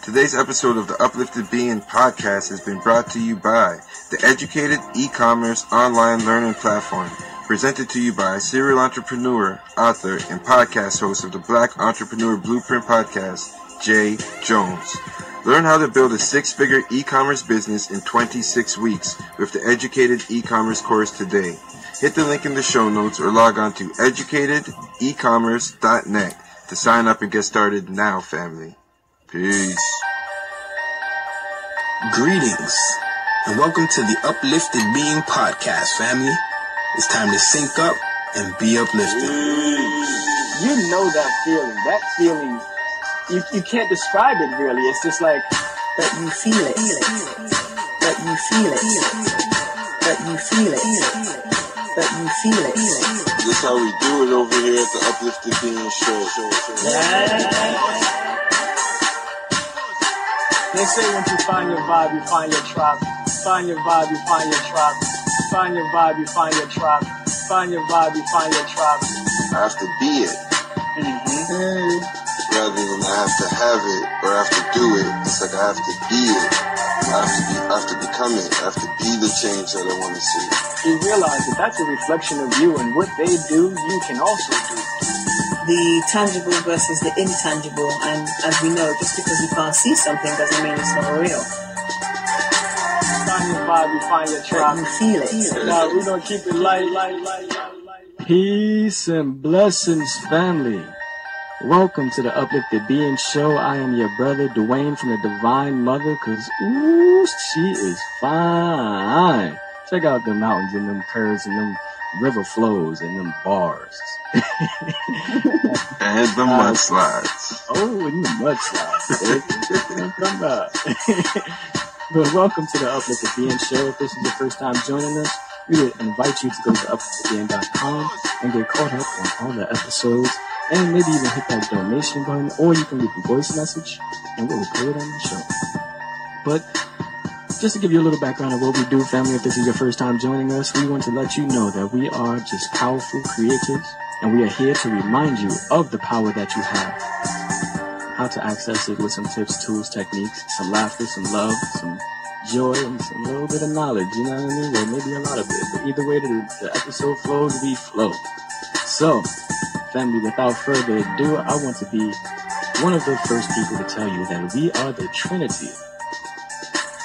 Today's episode of the Uplifted Being Podcast has been brought to you by the Educated E-Commerce Online Learning Platform, presented to you by serial entrepreneur, author, and podcast host of the Black Entrepreneur Blueprint Podcast, Jay Jones. Learn how to build a six-figure e-commerce business in 26 weeks with the Educated E-Commerce course today. Hit the link in the show notes or log on to educatedecommerce.net to sign up and get started now, family. Peace. Greetings, and welcome to the Uplifted Being Podcast, family. It's time to sync up and be uplifted. You know that feeling. That feeling, you can't describe it really. It's just like that you feel it. That you feel it. That you feel it. That you feel it. This is how we do it over here at the Uplifted Being Show. They say once you find your vibe, you find your tribe. Find your vibe, you find your tribe. Find your vibe, you find your tribe. Find your vibe, you find your tribe. I have to be it. Rather than I have to have it or I have to do it. It's like I have to be it. I have to become it. I have to be the change that I want to see. You realize that that's a reflection of you, and what they do, you can also do. The tangible versus the intangible, and as we know, just because you can't see something doesn't mean it's not real. Find your vibe, you find your tribe. You feel it. Now we're gonna keep it light. Peace and blessings, family. Welcome to the Uplifted Being Show. I am your brother Dwayne from the Divine Mother, cause ooh, she is fine. Check out the mountains and them curves and them river flows and them bars. And the mudslides. Oh, and the mudslides. Come back. But welcome to the Uplifted Being Show. If this is your first time joining us, we would invite you to go to upliftedbeing.com and get caught up on all the episodes, and maybe even hit that donation button, or you can leave a voice message and we'll play it on the show. But just to give you a little background of what we do, family, if this is your first time joining us, we want to let you know that we are just powerful creators, and we are here to remind you of the power that you have, how to access it with some tips, tools, techniques, some laughter, some love, some joy, and some little bit of knowledge, you know what I mean? Well, maybe a lot of it, but either way the episode flows, we flow. So, family, without further ado, I want to be one of the first people to tell you that we are the Trinity.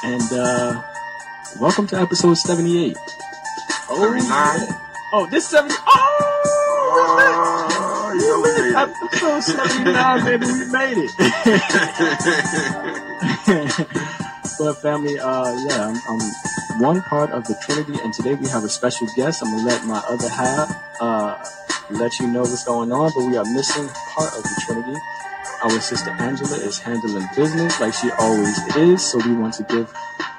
And welcome to episode 78. 79. Oh, this 70. You made it. Episode 79, baby. We made it. But family, I'm one part of the Trinity, and today we have a special guest. I'm gonna let my other half let you know what's going on, but we are missing part of the Trinity. Our sister Angela is handling business like she always is, so we want to give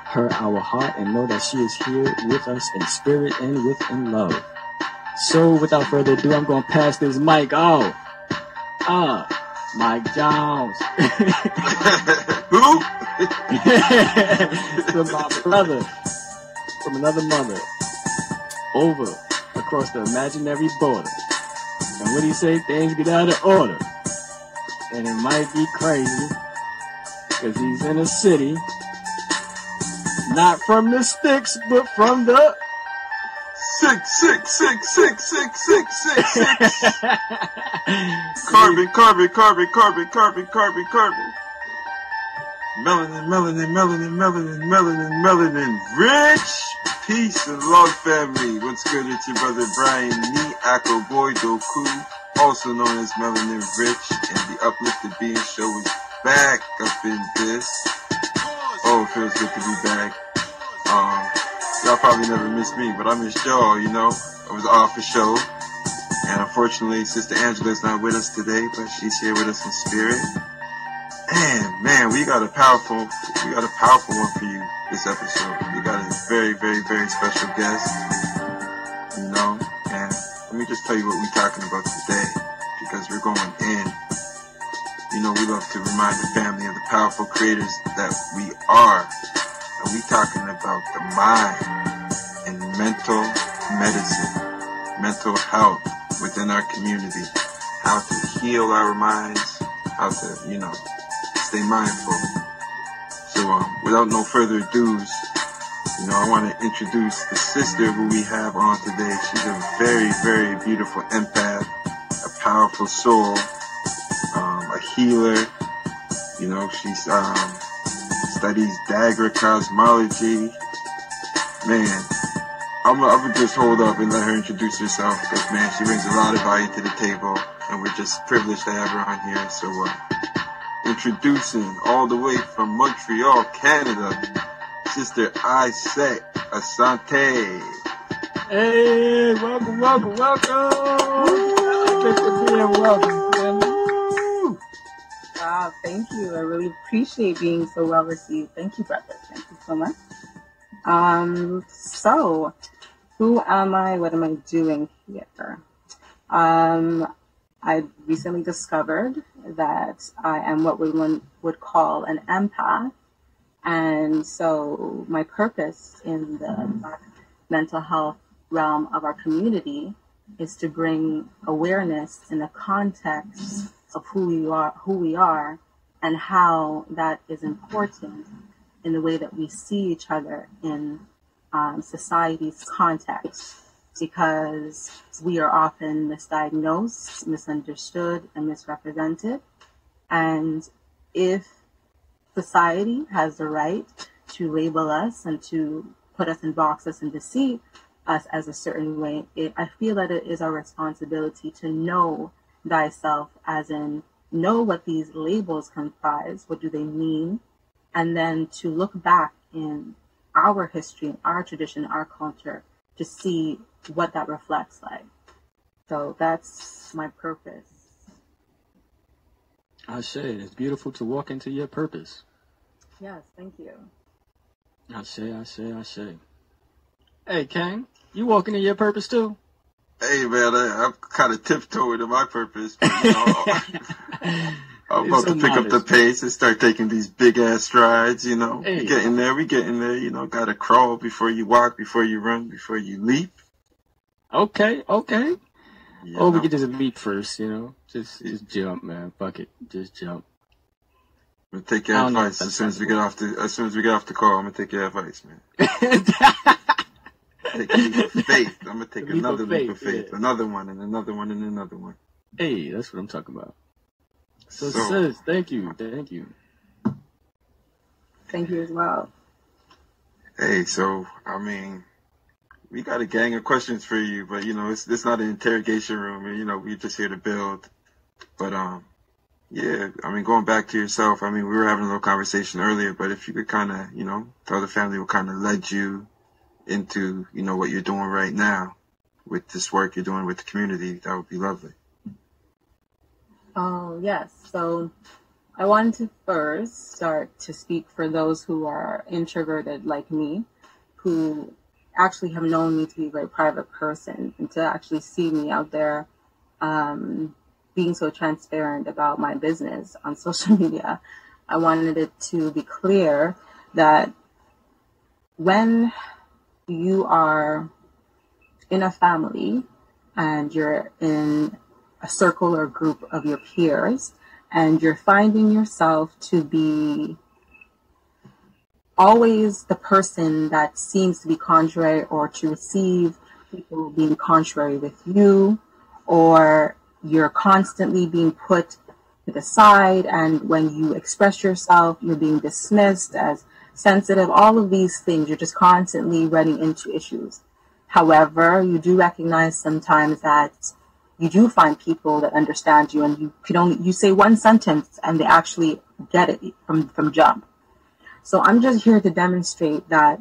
her our heart and know that she is here with us in spirit and within love. So without further ado, I'm going to pass this mic off. Mike Jones. Who? To my brother from another mother over across the imaginary border. And what do you say? Things get out of order. And it might be crazy, because he's in a city, not from the sticks, but from the 6666666. Carbon. Melanin. Rich. Peace and love, family. What's good? It's your brother Brian Ni Ako Boy Doku, also known as Melanin Rich, and the Uplifted Being Show is back up in this. Oh, it feels good to be back. Y'all probably never missed me, but I missed y'all, you know. I was off a show, and unfortunately, Sister Angela's not with us today, but she's here with us in spirit. And man, we got a powerful one for you this episode. We got a very, very, very special guest, you know. And let me just tell you what we're talking about today, because we're going in. You know, we love to remind the family of the powerful creators that we are. And we talking about the mind and mental medicine, mental health within our community, how to heal our minds, how to, stay mindful without no further ado, I want to introduce the sister who we have on today. She's a very, very beautiful empath, a powerful soul, a healer. She studies dagger cosmology. Man, I'm gonna just hold up and let her introduce herself, because, man, she brings a lot of value to the table, and we're just privileged to have her on here. So, introducing all the way from Montreal, Canada, Sister Iset Asante. Hey, welcome. Wow, thank you. I really appreciate being so well received. Thank you, brother. Thank you so much. So, who am I? What am I doing here? I recently discovered that I am what one would call an empath. And so my purpose in the mental health realm of our community is to bring awareness in the context of who we are, and how that is important in the way that we see each other in society's context, because we are often misdiagnosed, misunderstood, and misrepresented. And if society has the right to label us and to put us in boxes and to see us as a certain way, I feel that it is our responsibility to know thyself, as in know what these labels comprise, what do they mean, and then to look back in our history, our tradition, our culture, to see what that reflects like. So that's my purpose. I say it's beautiful to walk into your purpose. Yes, thank you. I say. Hey, Kang, you walking in your purpose too? Hey, man, I'm kind of tiptoeing to my purpose, but, I'm about to pick up the pace and start taking these big-ass strides, Hey. We getting there, Gotta crawl before you walk, before you run, before you leap. Okay. We could just leap first, Just jump, man. Fuck it. Just jump. I'm gonna take your advice as soon as we get off the call. I'm gonna take your advice, man. Take a leap of faith. I'm gonna take another leap of faith. Yeah. Another one and another one and another one. Hey, that's what I'm talking about. So sis, thank you. Thank you as well. Hey, so we got a gang of questions for you, but it's not an interrogation room, and we're just here to build. But going back to yourself, we were having a little conversation earlier, but if you could kind of, tell the family what kind of led you into, what you're doing right now with this work you're doing with the community, that would be lovely. Oh, yes. So I wanted to first start to speak for those who are introverted like me, who actually have known me to be a very private person, and to actually see me out there being so transparent about my business on social media. I wanted it to be clear that when you are in a family and you're in a circle or group of your peers, and you're finding yourself to be always the person that seems to be contrary, or to receive people being contrary with you, or you're constantly being put to the side, and when you express yourself, you're being dismissed as sensitive, all of these things, you're just constantly running into issues. However, you do recognize sometimes that you do find people that understand you, and you say one sentence and they actually get it from jump. So I'm just here to demonstrate that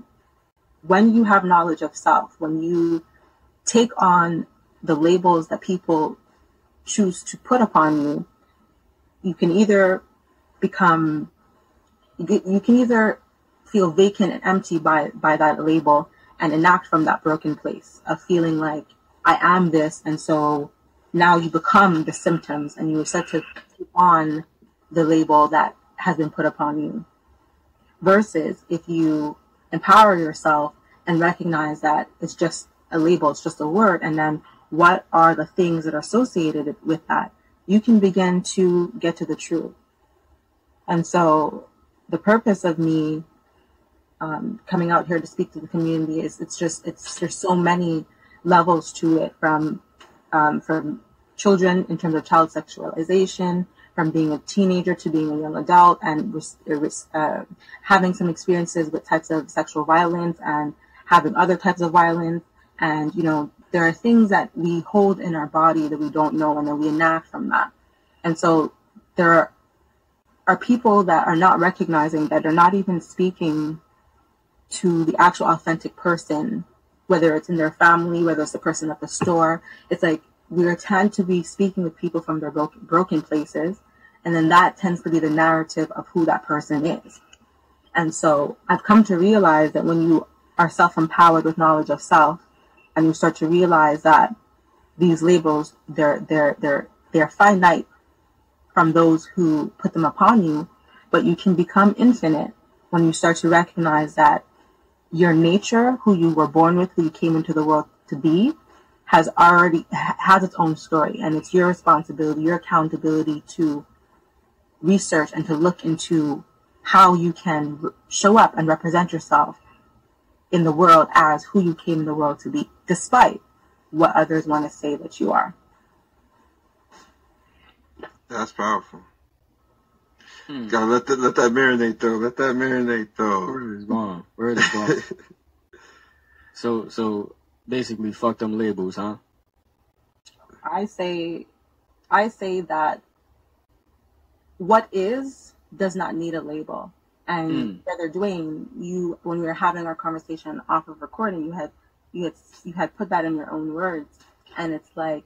when you have knowledge of self, when you take on the labels that people choose to put upon you, you can either feel vacant and empty by that label, and enact from that broken place of feeling like I am this, and so now you become the symptoms, and you are set to keep on the label that has been put upon you. Versus if you empower yourself and recognize that it's just a label, it's just a word, and then what are the things that are associated with that, you can begin to get to the truth. And so the purpose of me coming out here to speak to the community is there's so many levels to it, from children in terms of child sexualization, from being a teenager to being a young adult, and having some experiences with types of sexual violence and having other types of violence. And, you know, there are things that we hold in our body that we don't know, and then we enact from that. And so there are people that are not recognizing, that are not even speaking to the actual authentic person, whether it's in their family, whether it's the person at the store. It's like we tend to be speaking with people from their broken places, and then that tends to be the narrative of who that person is. And so I've come to realize that when you are self-empowered with knowledge of self, and you start to realize that these labels, they're finite from those who put them upon you, but you can become infinite when you start to recognize that your nature, who you were born with, who you came into the world to be, has its own story, and it's your responsibility, your accountability to research and to look into how you can show up and represent yourself in the world as who you came in the world to be, despite what others want to say that you are. That's powerful. Gotta let that marinate though. Let that marinate though. Word is gone. Word is gone. So basically, fuck them labels, huh? I say that what is does not need a label. And Brother Dwayne, when we were having our conversation off of recording, you had put that in your own words, and it's like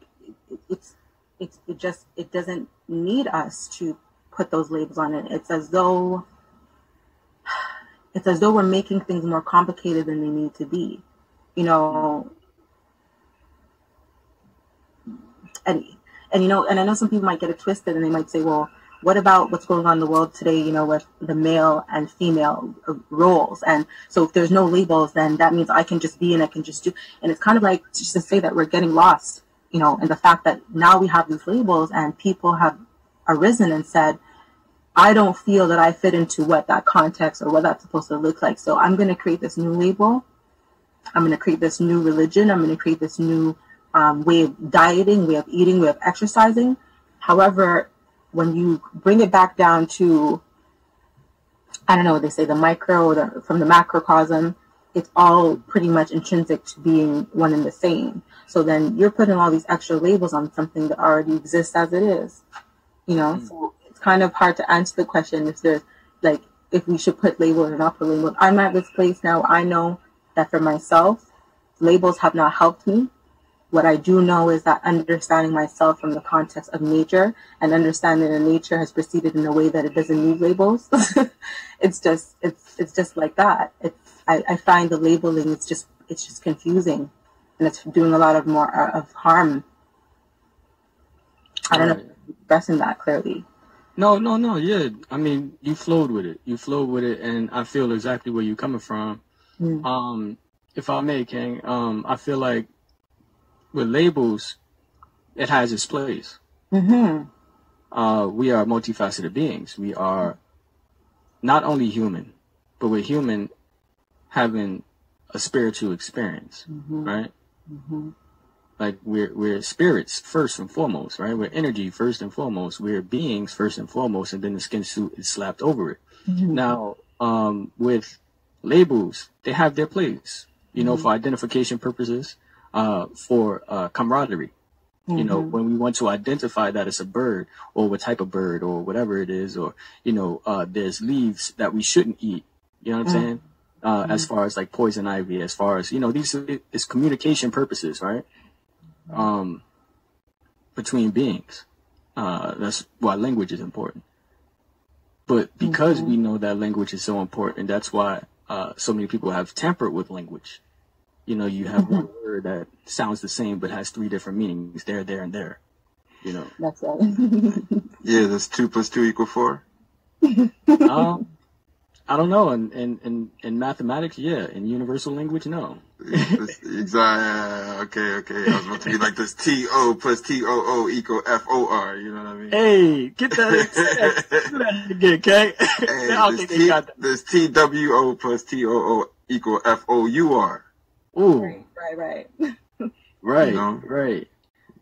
it doesn't need us to put those labels on it. It's as though we're making things more complicated than they need to be, you know. And you know, and I know some people might get it twisted, and they might say, well, what about what's going on in the world today, you know, with the male and female roles? And so if there's no labels, then that means I can just be and I can just do. And it's kind of like just to say that we're getting lost, you know, in the fact that now we have these labels and people have arisen and said, I don't feel that I fit into what that context or what that's supposed to look like. So I'm going to create this new label. I'm going to create this new religion. I'm going to create this new way of dieting, way of eating, way of exercising. However, when you bring it back down to, I don't know what they say, the micro or from the macrocosm, it's all pretty much intrinsic to being one and the same. So then you're putting all these extra labels on something that already exists as it is, you know? So it's kind of hard to answer the question if we should put labels or not put labels. I'm at this place now. I know that for myself, labels have not helped me. What I do know is that understanding myself from the context of nature and understanding that nature has proceeded in a way that it doesn't need labels. It's just like that. I find the labeling it's just confusing, and it's doing a lot of more of harm. I don't know if I'm expressing that clearly. No, yeah. I mean, you flowed with it, and I feel exactly where you're coming from. If I may, King, I feel like with labels, it has its place. We are multifaceted beings. We are not only human, but we're human having a spiritual experience, right? Like we're spirits first and foremost, right? We're energy first and foremost. We're beings first and foremost, and then the skin suit is slapped over it. Now, with labels, they have their place, you know, for identification purposes. For camaraderie, you know, when we want to identify that it's a bird or what type of bird or whatever it is, or, you know, there's leaves that we shouldn't eat, you know what I'm saying? As far as like poison ivy, as far as, you know, it's communication purposes, right? Between beings. That's why language is important. But because we know that language is so important, that's why so many people have tampered with language. You know, you have one word that sounds the same but has three different meanings. There, and there. You know. That's right. Yeah, that's 2 + 2 = 4. I don't know. In mathematics, yeah. In universal language, no. Exactly. Okay. I was about to be like this TO plus TOO equal FOR. You know what I mean? Hey, get that again, okay? Hey, this TWO plus TOO equal FOUR. Ooh. Right. Right, You know? right.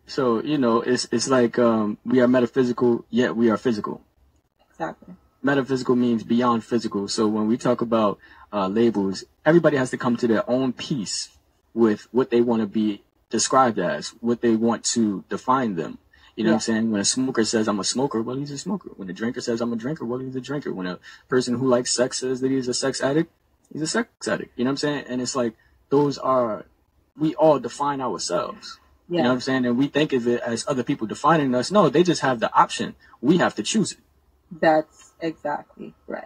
So, it's like we are metaphysical, yet we are physical. Exactly. Metaphysical means beyond physical. So when we talk about labels, everybody has to come to their own peace with what they want to be described as, what they want to define them. You know what I'm saying? When a smoker says, I'm a smoker, well, he's a smoker. When a drinker says, I'm a drinker, well, he's a drinker. When a person who likes sex says that he's a sex addict, he's a sex addict. You know what I'm saying? And it's like, we all define ourselves. Yeah. You know what I'm saying? And we think of it as other people defining us. No, they just have the option. We have to choose it. That's exactly right.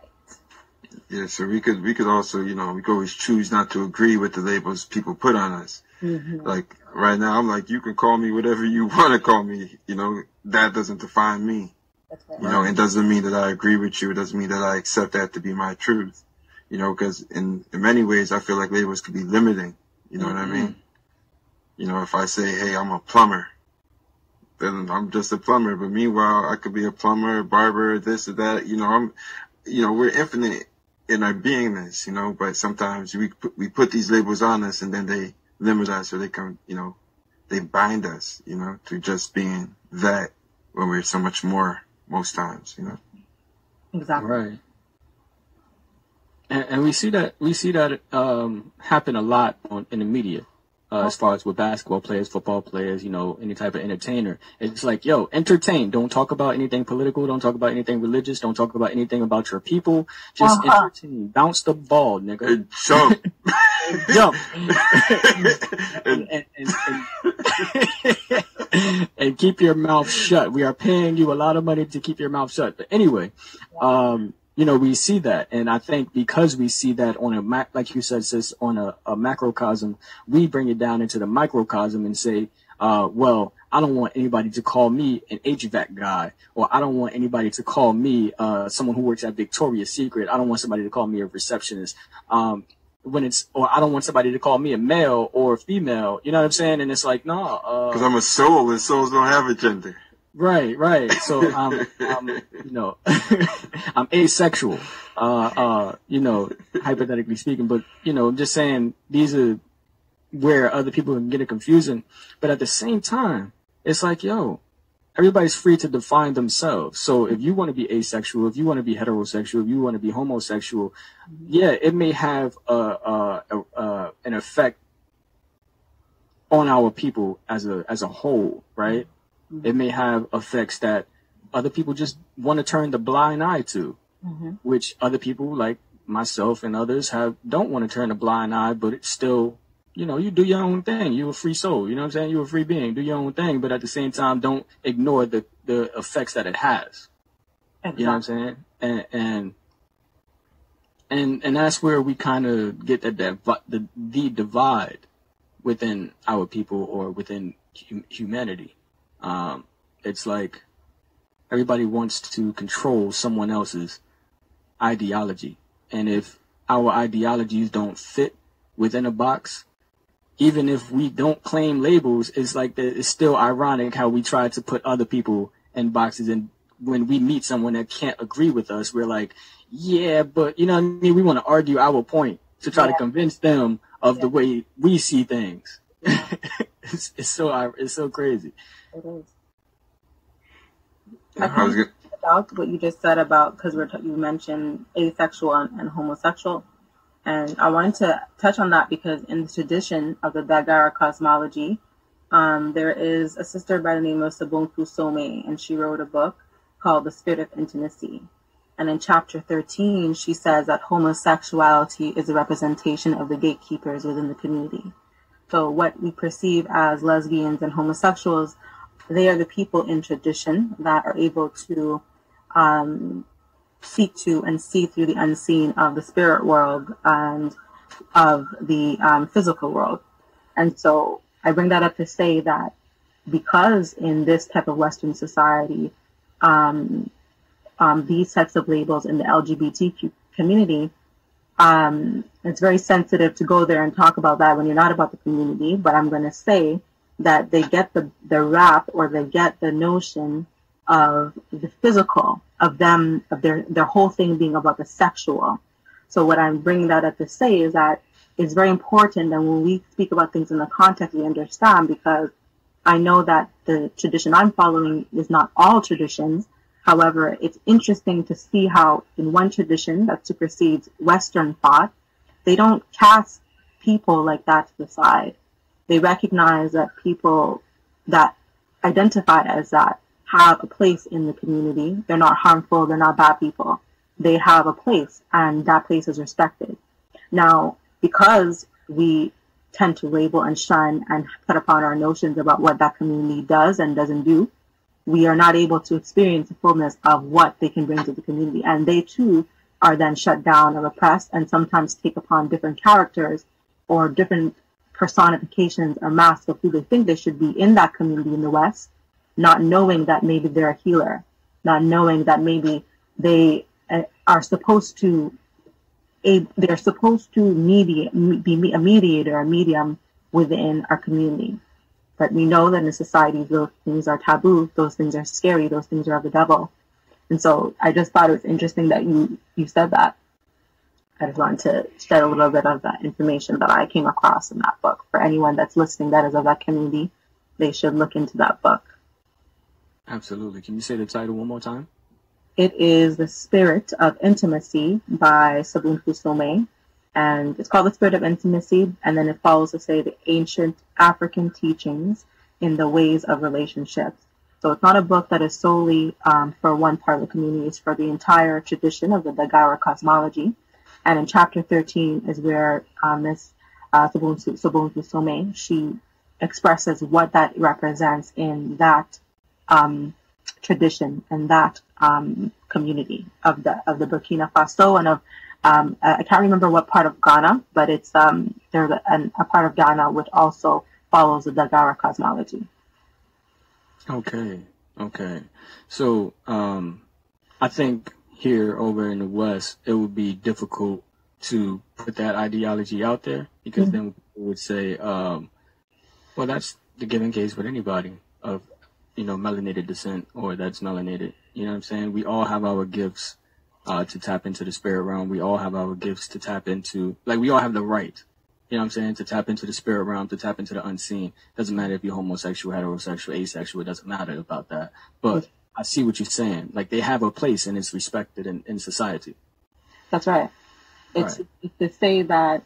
Yeah, so we could also, we could always choose not to agree with the labels people put on us. Mm-hmm. Like right now, I'm like, you can call me whatever you want to call me. That doesn't define me. That's right. It doesn't mean that I agree with you. It doesn't mean that I accept that to be my truth. Because in many ways, I feel like labels could be limiting. You know what I mean? If I say, hey, I'm a plumber, then I'm just a plumber. But meanwhile, I could be a plumber, a barber, this or that. We're infinite in our beingness, but sometimes we put these labels on us and then they limit us, or they come, they bind us, to just being that when we're so much more most times, Exactly. Right. And we see that happen a lot in the media. As far as with basketball players, football players, any type of entertainer. It's like, yo, entertain. Don't talk about anything political. Don't talk about anything religious. Don't talk about anything about your people. Just entertain. Bounce the ball, nigga. Jump. And keep your mouth shut. We are paying you a lot of money to keep your mouth shut. But anyway, we see that. And I think because we see that on like you said, sis, on a macrocosm, we bring it down into the microcosm and say, well, I don't want anybody to call me an HVAC guy, or I don't want anybody to call me someone who works at Victoria's Secret. I don't want somebody to call me a receptionist. Or I don't want somebody to call me a male or a female. You know what I'm saying? And it's like, no. Because I'm a soul, and souls don't have a gender. Right. So I'm I'm asexual, hypothetically speaking, but I'm just saying these are where other people can get it confusing. But at the same time, it's like, yo, everybody's free to define themselves. So if you want to be asexual, if you want to be heterosexual, if you want to be homosexual, yeah, it may have an effect on our people as a whole, right? It may have effects that other people just want to turn the blind eye to, which other people like myself and others don't want to turn a blind eye, but it's still, you do your own thing. You're a free soul. You know what I'm saying? You're a free being. Do your own thing, but at the same time, don't ignore the effects that it has. Exactly. You know what I'm saying? And that's where we kind of get the divide within our people or within humanity. It's like everybody wants to control someone else's ideology. And if our ideologies don't fit within a box, even if we don't claim labels, it's like it's still ironic how we try to put other people in boxes. And when we meet someone that can't agree with us, we're like, yeah, but you know what I mean? We want to argue our point to try to convince them of the way we see things. It's so crazy. It is. I think about what you just said about, because you mentioned asexual and homosexual, and I wanted to touch on that because in the tradition of the Dagara cosmology, there is a sister by the name of Sabonku Some, and she wrote a book called The Spirit of Intimacy. And in chapter 13, she says that homosexuality is a representation of the gatekeepers within the community. So what we perceive as lesbians and homosexuals, they are the people in tradition that are able to seek to and see through the unseen of the spirit world and of the physical world. And so I bring that up to say that because in this type of Western society, these types of labels in the LGBTQ community, it's very sensitive to go there and talk about that when you're not about the community. But I'm going to say that they get the rap, or they get the notion of the physical, of them, of their whole thing being about the sexual. So what I'm bringing that up to say is that it's very important that when we speak about things in the context, we understand, because I know that the tradition I'm following is not all traditions. However, it's interesting to see how in one tradition that supersedes Western thought, they don't cast people like that to the side. They recognize that people that identify as that have a place in the community. They're not harmful. They're not bad people. They have a place, and that place is respected. Now, because we tend to label and shun and put upon our notions about what that community does and doesn't do, we are not able to experience the fullness of what they can bring to the community. And they too are then shut down or repressed, and sometimes take upon different characters or different personifications or masks of who they think they should be in that community in the West, not knowing that maybe they're a healer, not knowing that maybe they are supposed to they're supposed to be a mediator, a medium within our community. But we know that in societies, those things are taboo, those things are scary, those things are of the devil. And so I just thought it was interesting that you said that. I just wanted to share a little bit of that information that I came across in that book. For anyone that's listening that is of that community, they should look into that book. Absolutely. Can you say the title one more time? It is The Spirit of Intimacy by Sobuntu Some. And it's called The Spirit of Intimacy. And then it follows to say the ancient African teachings in the ways of relationships. So it's not a book that is solely for one part of the community. It's for the entire tradition of the Dagara cosmology. And in chapter 13 is where Miss Sobuntu Some, she expresses what that represents in that tradition and that community of the Burkina Faso and of I can't remember what part of Ghana, but it's there's a part of Ghana which also follows the Dagara cosmology. Okay. So I think here over in the West, it would be difficult to put that ideology out there, because then we would say, well, that's the given case with anybody of, melanated descent, or that's melanated. You know what I'm saying? We all have our gifts to tap into the spirit realm. We all have our gifts to tap into, we all have the right, you know what I'm saying, to tap into the spirit realm, to tap into the unseen. Doesn't matter if you're homosexual, heterosexual, asexual, it doesn't matter about that. But I see what you're saying. They have a place and it's respected in society. That's right. It's to say that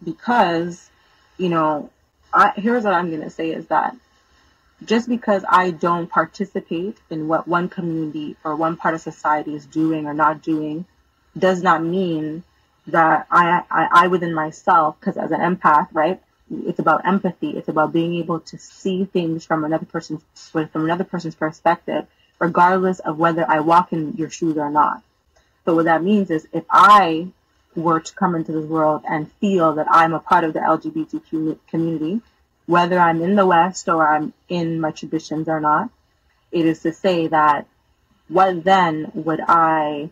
because, here's what I'm going to say is that just because I don't participate in what one community or one part of society is doing or not doing does not mean that I within myself, because as an empath, right, it's about empathy. It's about being able to see things from another person's perspective, regardless of whether I walk in your shoes or not. So what that means is if I were to come into this world and feel that I'm a part of the LGBTQ community, whether I'm in the West or I'm in my traditions or not, it is to say that what then would I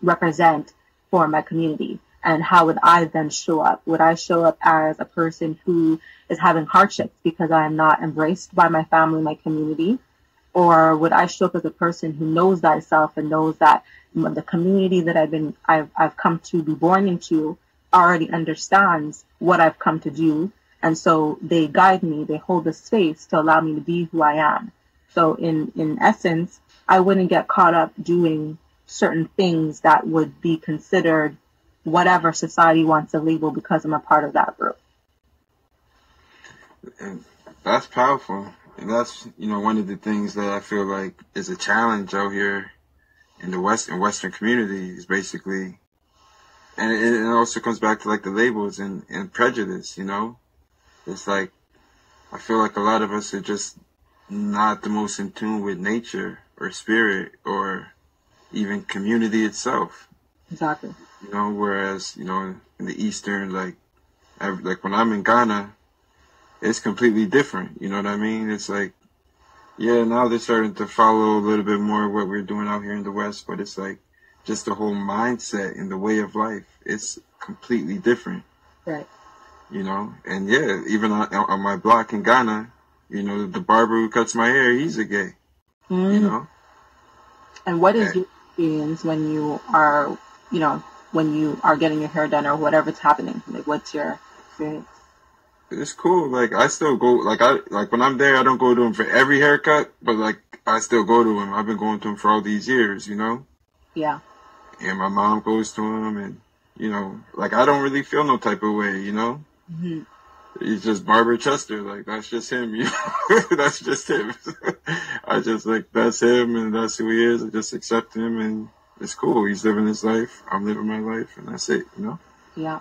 represent for my community? And how would I then show up? Would I show up as a person who is having hardships because I am not embraced by my family, my community? Or would I show up as a person who knows thyself and knows that the community that I've come to be born into already understands what I've come to do? And so they guide me, they hold the space to allow me to be who I am. So in essence, I wouldn't get caught up doing certain things that would be considered whatever society wants to label because I'm a part of that group. And that's powerful. And that's, one of the things that I feel like is a challenge out here in the Western community is basically, and it also comes back to the labels and prejudice, It's I feel like a lot of us are just not the most in tune with nature or spirit or even community itself. Exactly. Whereas, in the Eastern, like when I'm in Ghana, it's completely different. You know what I mean? It's now they're starting to follow a little bit more of what we're doing out here in the West, but it's just the whole mindset and the way of life, it's completely different. Right. You know, and yeah, even on my block in Ghana, you know, the barber who cuts my hair, he's a gay. You know. And what is your experience when you are, you know, when you are getting your hair done or whatever's happening? Like, what's your experience? It's cool. Like, I still go, like when I'm there, I don't go to him for every haircut, but like, I still go to him. I've been going to him for all these years, you know? Yeah. And my mom goes to him, and, you know, like, I don't really feel no type of way, you know? Mm-hmm. He's just Barber Chester. Like, that's just him, you know? That's just him. I just, like, that's him, and that's who he is. I just accept him, and it's cool. He's living his life. I'm living my life, and that's it, you know? Yeah.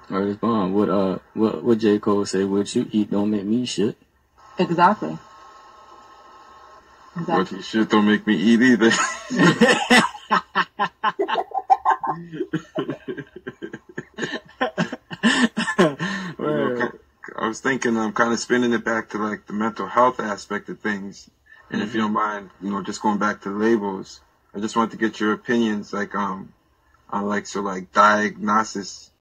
All right, it's bomb. What J. Cole say? What you eat don't make me shit. Exactly. What he shit don't make me eat either. I was thinking, I'm kind of spinning it back to like the mental health aspect of things. And if you don't mind, you know, just going back to the labels, I just wanted to get your opinions, like, on like, so like diagnosis,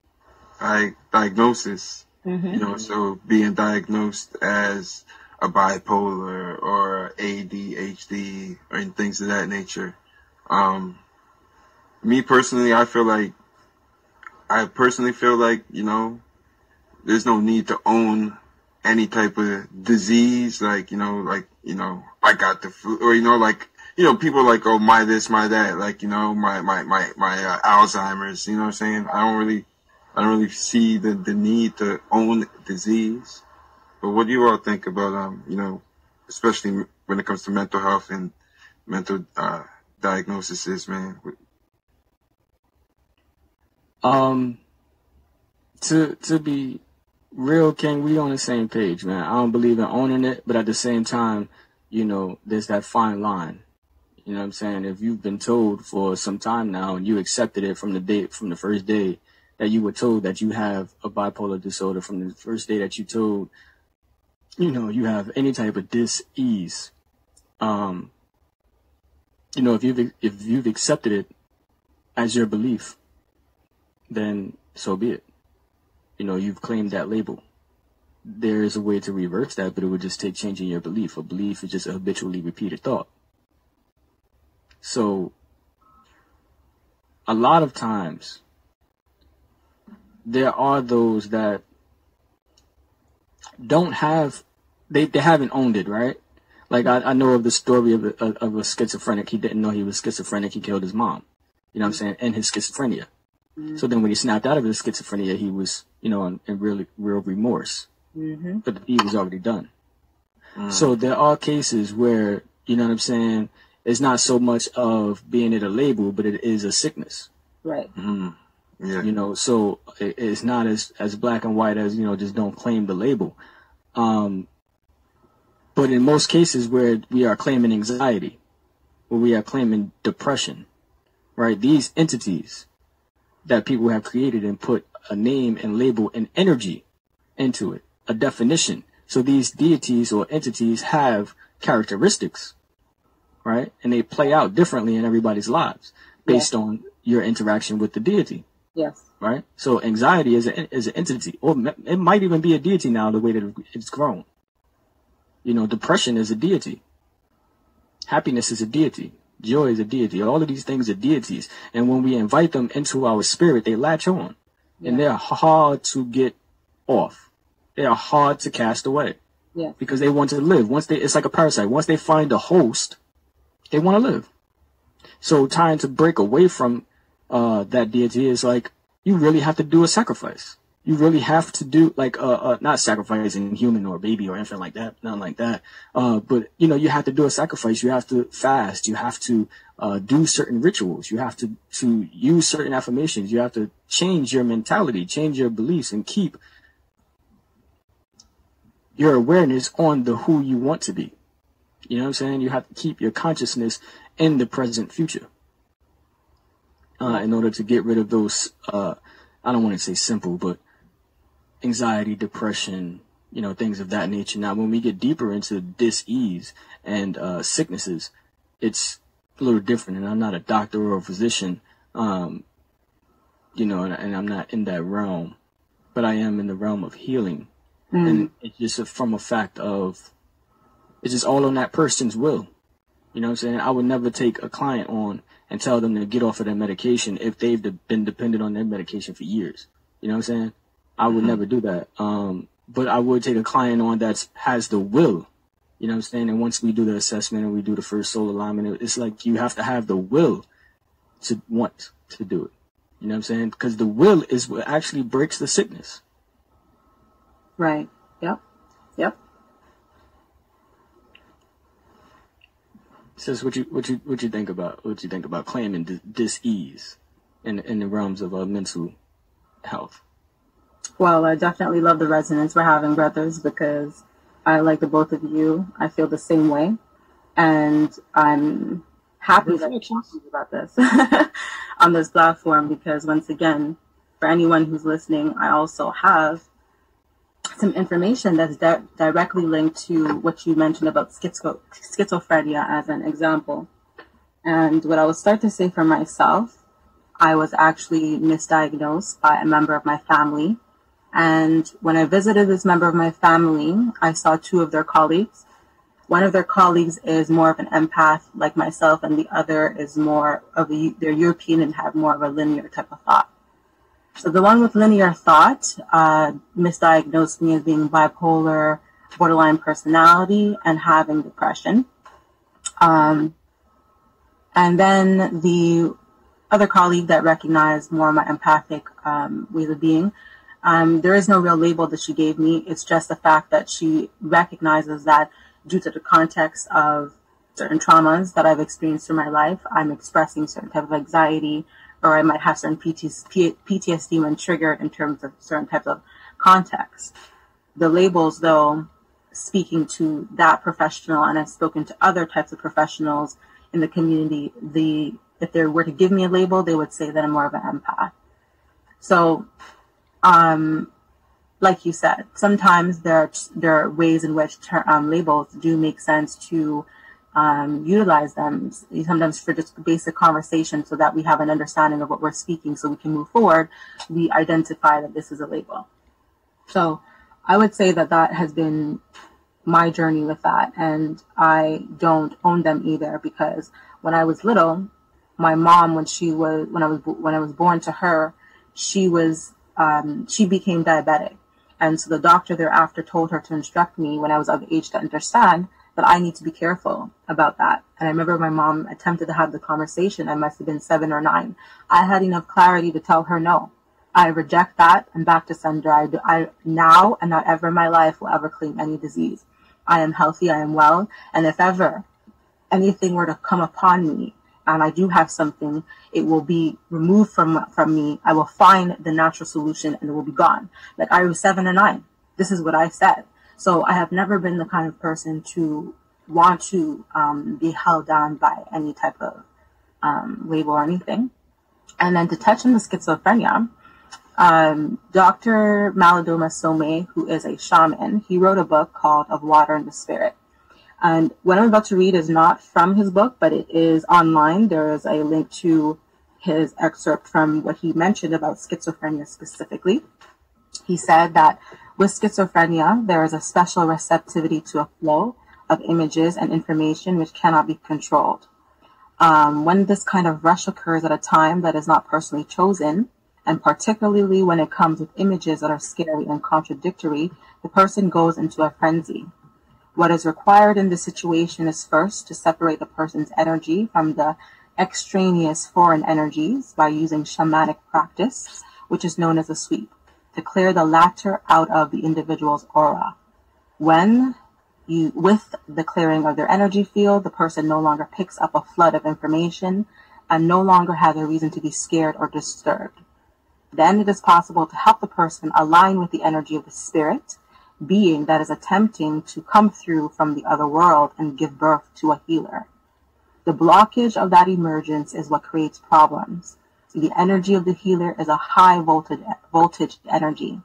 you know, so being diagnosed as a bipolar or ADHD or things of that nature. Me personally, I personally feel like, you know, there's no need to own any type of disease, like, you know, I got the flu, or, you know, like, you know, people like, oh, my this, my that, like, you know, my Alzheimer's, you know what I'm saying? I don't really see the need to own disease. But what do you all think about, you know, especially when it comes to mental health and mental, diagnoses, man? To be real, King, we on the same page, man. I don't believe in owning it, but at the same time, you know, there's that fine line. You know what I'm saying? If you've been told for some time now and you accepted it from the first day that you were told that you have a bipolar disorder, from the first day that you told, you know, you have any type of dis-ease, you know, if you've accepted it as your belief, then so be it. You know, you've claimed that label. There is a way to reverse that, but it would just take changing your belief. A belief is just a habitually repeated thought. So, a lot of times, there are those that don't have, they haven't owned it, right? Like, I know of the story of a schizophrenic. He didn't know he was schizophrenic. He killed his mom. You know what I'm saying? And his schizophrenia. So then when he snapped out of his schizophrenia, he was, you know, in real remorse. But the deed was already done. So there are cases where, you know what I'm saying, it's not so much of being it a label, but it is a sickness. Right. Yeah. You know, so it's not as black and white as, you know, just don't claim the label. But in most cases where we are claiming anxiety, where we are claiming depression, right, these entities that people have created and put a name and label and energy into it, a definition. So these deities or entities have characteristics, right? And they play out differently in everybody's lives based on your interaction with the deity. Yes. Right? So anxiety is an entity, or it might even be a deity now, the way that it's grown. You know, depression is a deity. Happiness is a deity. Joy is a deity. All of these things are deities. And when we invite them into our spirit, they latch on. And they're hard to get off. They are hard to cast away. Yeah. Because they want to live. It's like a parasite. Once they find a host, they want to live. So trying to break away from that deity is like, you really have to do a sacrifice. You really have to do, like, not sacrificing human or baby or infant like that, nothing like that. But, you know, you have to do a sacrifice. You have to fast. You have to do certain rituals. You have to use certain affirmations. You have to change your mentality, change your beliefs, and keep your awareness on the who you want to be. You know what I'm saying? You have to keep your consciousness in the present future in order to get rid of those, I don't want to say simple, but anxiety, depression, you know, things of that nature. Now, when we get deeper into dis-ease and sicknesses, it's a little different, and I'm not a doctor or a physician, you know, and I'm not in that realm, but I am in the realm of healing. And it's just from a fact of, it's just all on that person's will. You know what I'm saying? I would never take a client on and tell them to get off of their medication if they've been dependent on their medication for years. You know what I'm saying? I would never do that. But I would take a client on that has the will. You know what I'm saying? And once we do the assessment and we do the first soul alignment, it's like you have to have the will to want to do it. You know what I'm saying? Because the will is what actually breaks the sickness. Right. Yep. Yep. Sis, what you think about claiming dis-ease in the realms of mental health? Well, I definitely love the resonance we're having, brothers, because I, like the both of you, I feel the same way, and I'm happy that you're talking about this on this platform, because once again, for anyone who's listening, I also have some information that's directly linked to what you mentioned about schizophrenia as an example. And what I would start to say for myself, I was actually misdiagnosed by a member of my family. And when I visited this member of my family, I saw two of their colleagues. One of their colleagues is more of an empath like myself, and the other is more of they're European and have more of a linear type of thought. So the one with linear thought misdiagnosed me as being bipolar, borderline personality, and having depression. And then the other colleague that recognized more of my empathic ways of being, there is no real label that she gave me. It's just the fact that she recognizes that due to the context of certain traumas that I've experienced through my life, I'm expressing certain type of anxiety, or I might have certain PTSD when triggered in terms of certain types of contexts. The labels, though, speaking to that professional, and I've spoken to other types of professionals in the community, if they were to give me a label, they would say that I'm more of an empath. So, like you said, sometimes there are ways in which labels do make sense to utilize them, sometimes for just basic conversation, so that we have an understanding of what we're speaking, so we can move forward. We identify that this is a label. So I would say that that has been my journey with that, and I don't own them either, because when I was little, my mom, when I was born to her, she became diabetic, and so the doctor thereafter told her to instruct me when I was of age to understand that I need to be careful about that. And I remember my mom attempted to have the conversation. I must have been 7 or 9. I had enough clarity to tell her no. I reject that and back to sender. I now and not ever in my life will ever claim any disease. I am healthy, I am well, and if ever anything were to come upon me and I do have something, it will be removed from me. I will find the natural solution and it will be gone. Like I was 7 or 9. This is what I said. So I have never been the kind of person to want to be held down by any type of label or anything. And then to touch on the schizophrenia, Dr. Malidoma Somé, who is a shaman, he wrote a book called Of Water and the Spirit. And what I'm about to read is not from his book, but it is online. There is a link to his excerpt from what he mentioned about schizophrenia specifically. He said that with schizophrenia, there is a special receptivity to a flow of images and information which cannot be controlled. When this kind of rush occurs at a time that is not personally chosen, and particularly when it comes with images that are scary and contradictory, the person goes into a frenzy. What is required in this situation is first to separate the person's energy from the extraneous foreign energies by using shamanic practice, which is known as a sweep, to clear the latter out of the individual's aura. With the clearing of their energy field, the person no longer picks up a flood of information and no longer has a reason to be scared or disturbed. Then it is possible to help the person align with the energy of the spirit being that is attempting to come through from the other world and give birth to a healer. The blockage of that emergence is what creates problems. The energy of the healer is a high voltage energy.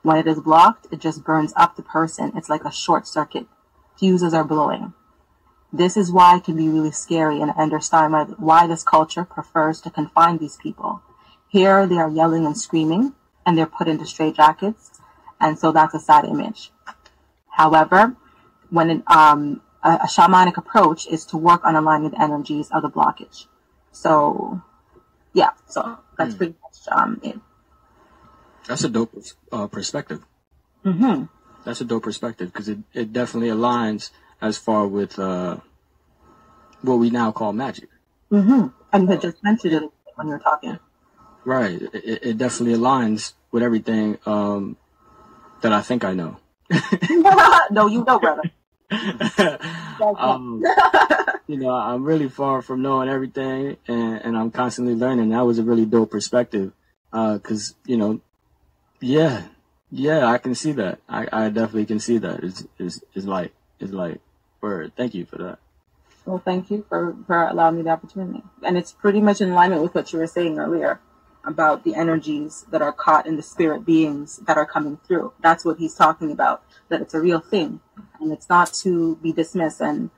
When it is blocked, it just burns up the person. It's like a short circuit. Fuses are blowing. This is why it can be really scary, and I understand why this culture prefers to confine these people. Here they are yelling and screaming, and they're put into straitjackets, and so that's a sad image. However, when a shamanic approach is to work on aligning the energies of the blockage. So, yeah, so that's pretty much it. That's a dope perspective. Mm-hmm. That's a dope perspective, because it definitely aligns as far with what we now call magic. Mm-hmm. And you had just mentioned it when you were talking. Right. It definitely aligns with everything that I think I know. No, you know, brother. I'm really far from knowing everything, and I'm constantly learning. That was a really dope perspective, because I can see that. I definitely can see that. It's like word. Thank you for that. Well, thank you for allowing me the opportunity. And it's pretty much in alignment with what you were saying earlier about the energies that are caught in the spirit beings that are coming through. That's what he's talking about, that it's a real thing. And it's not to be dismissed. And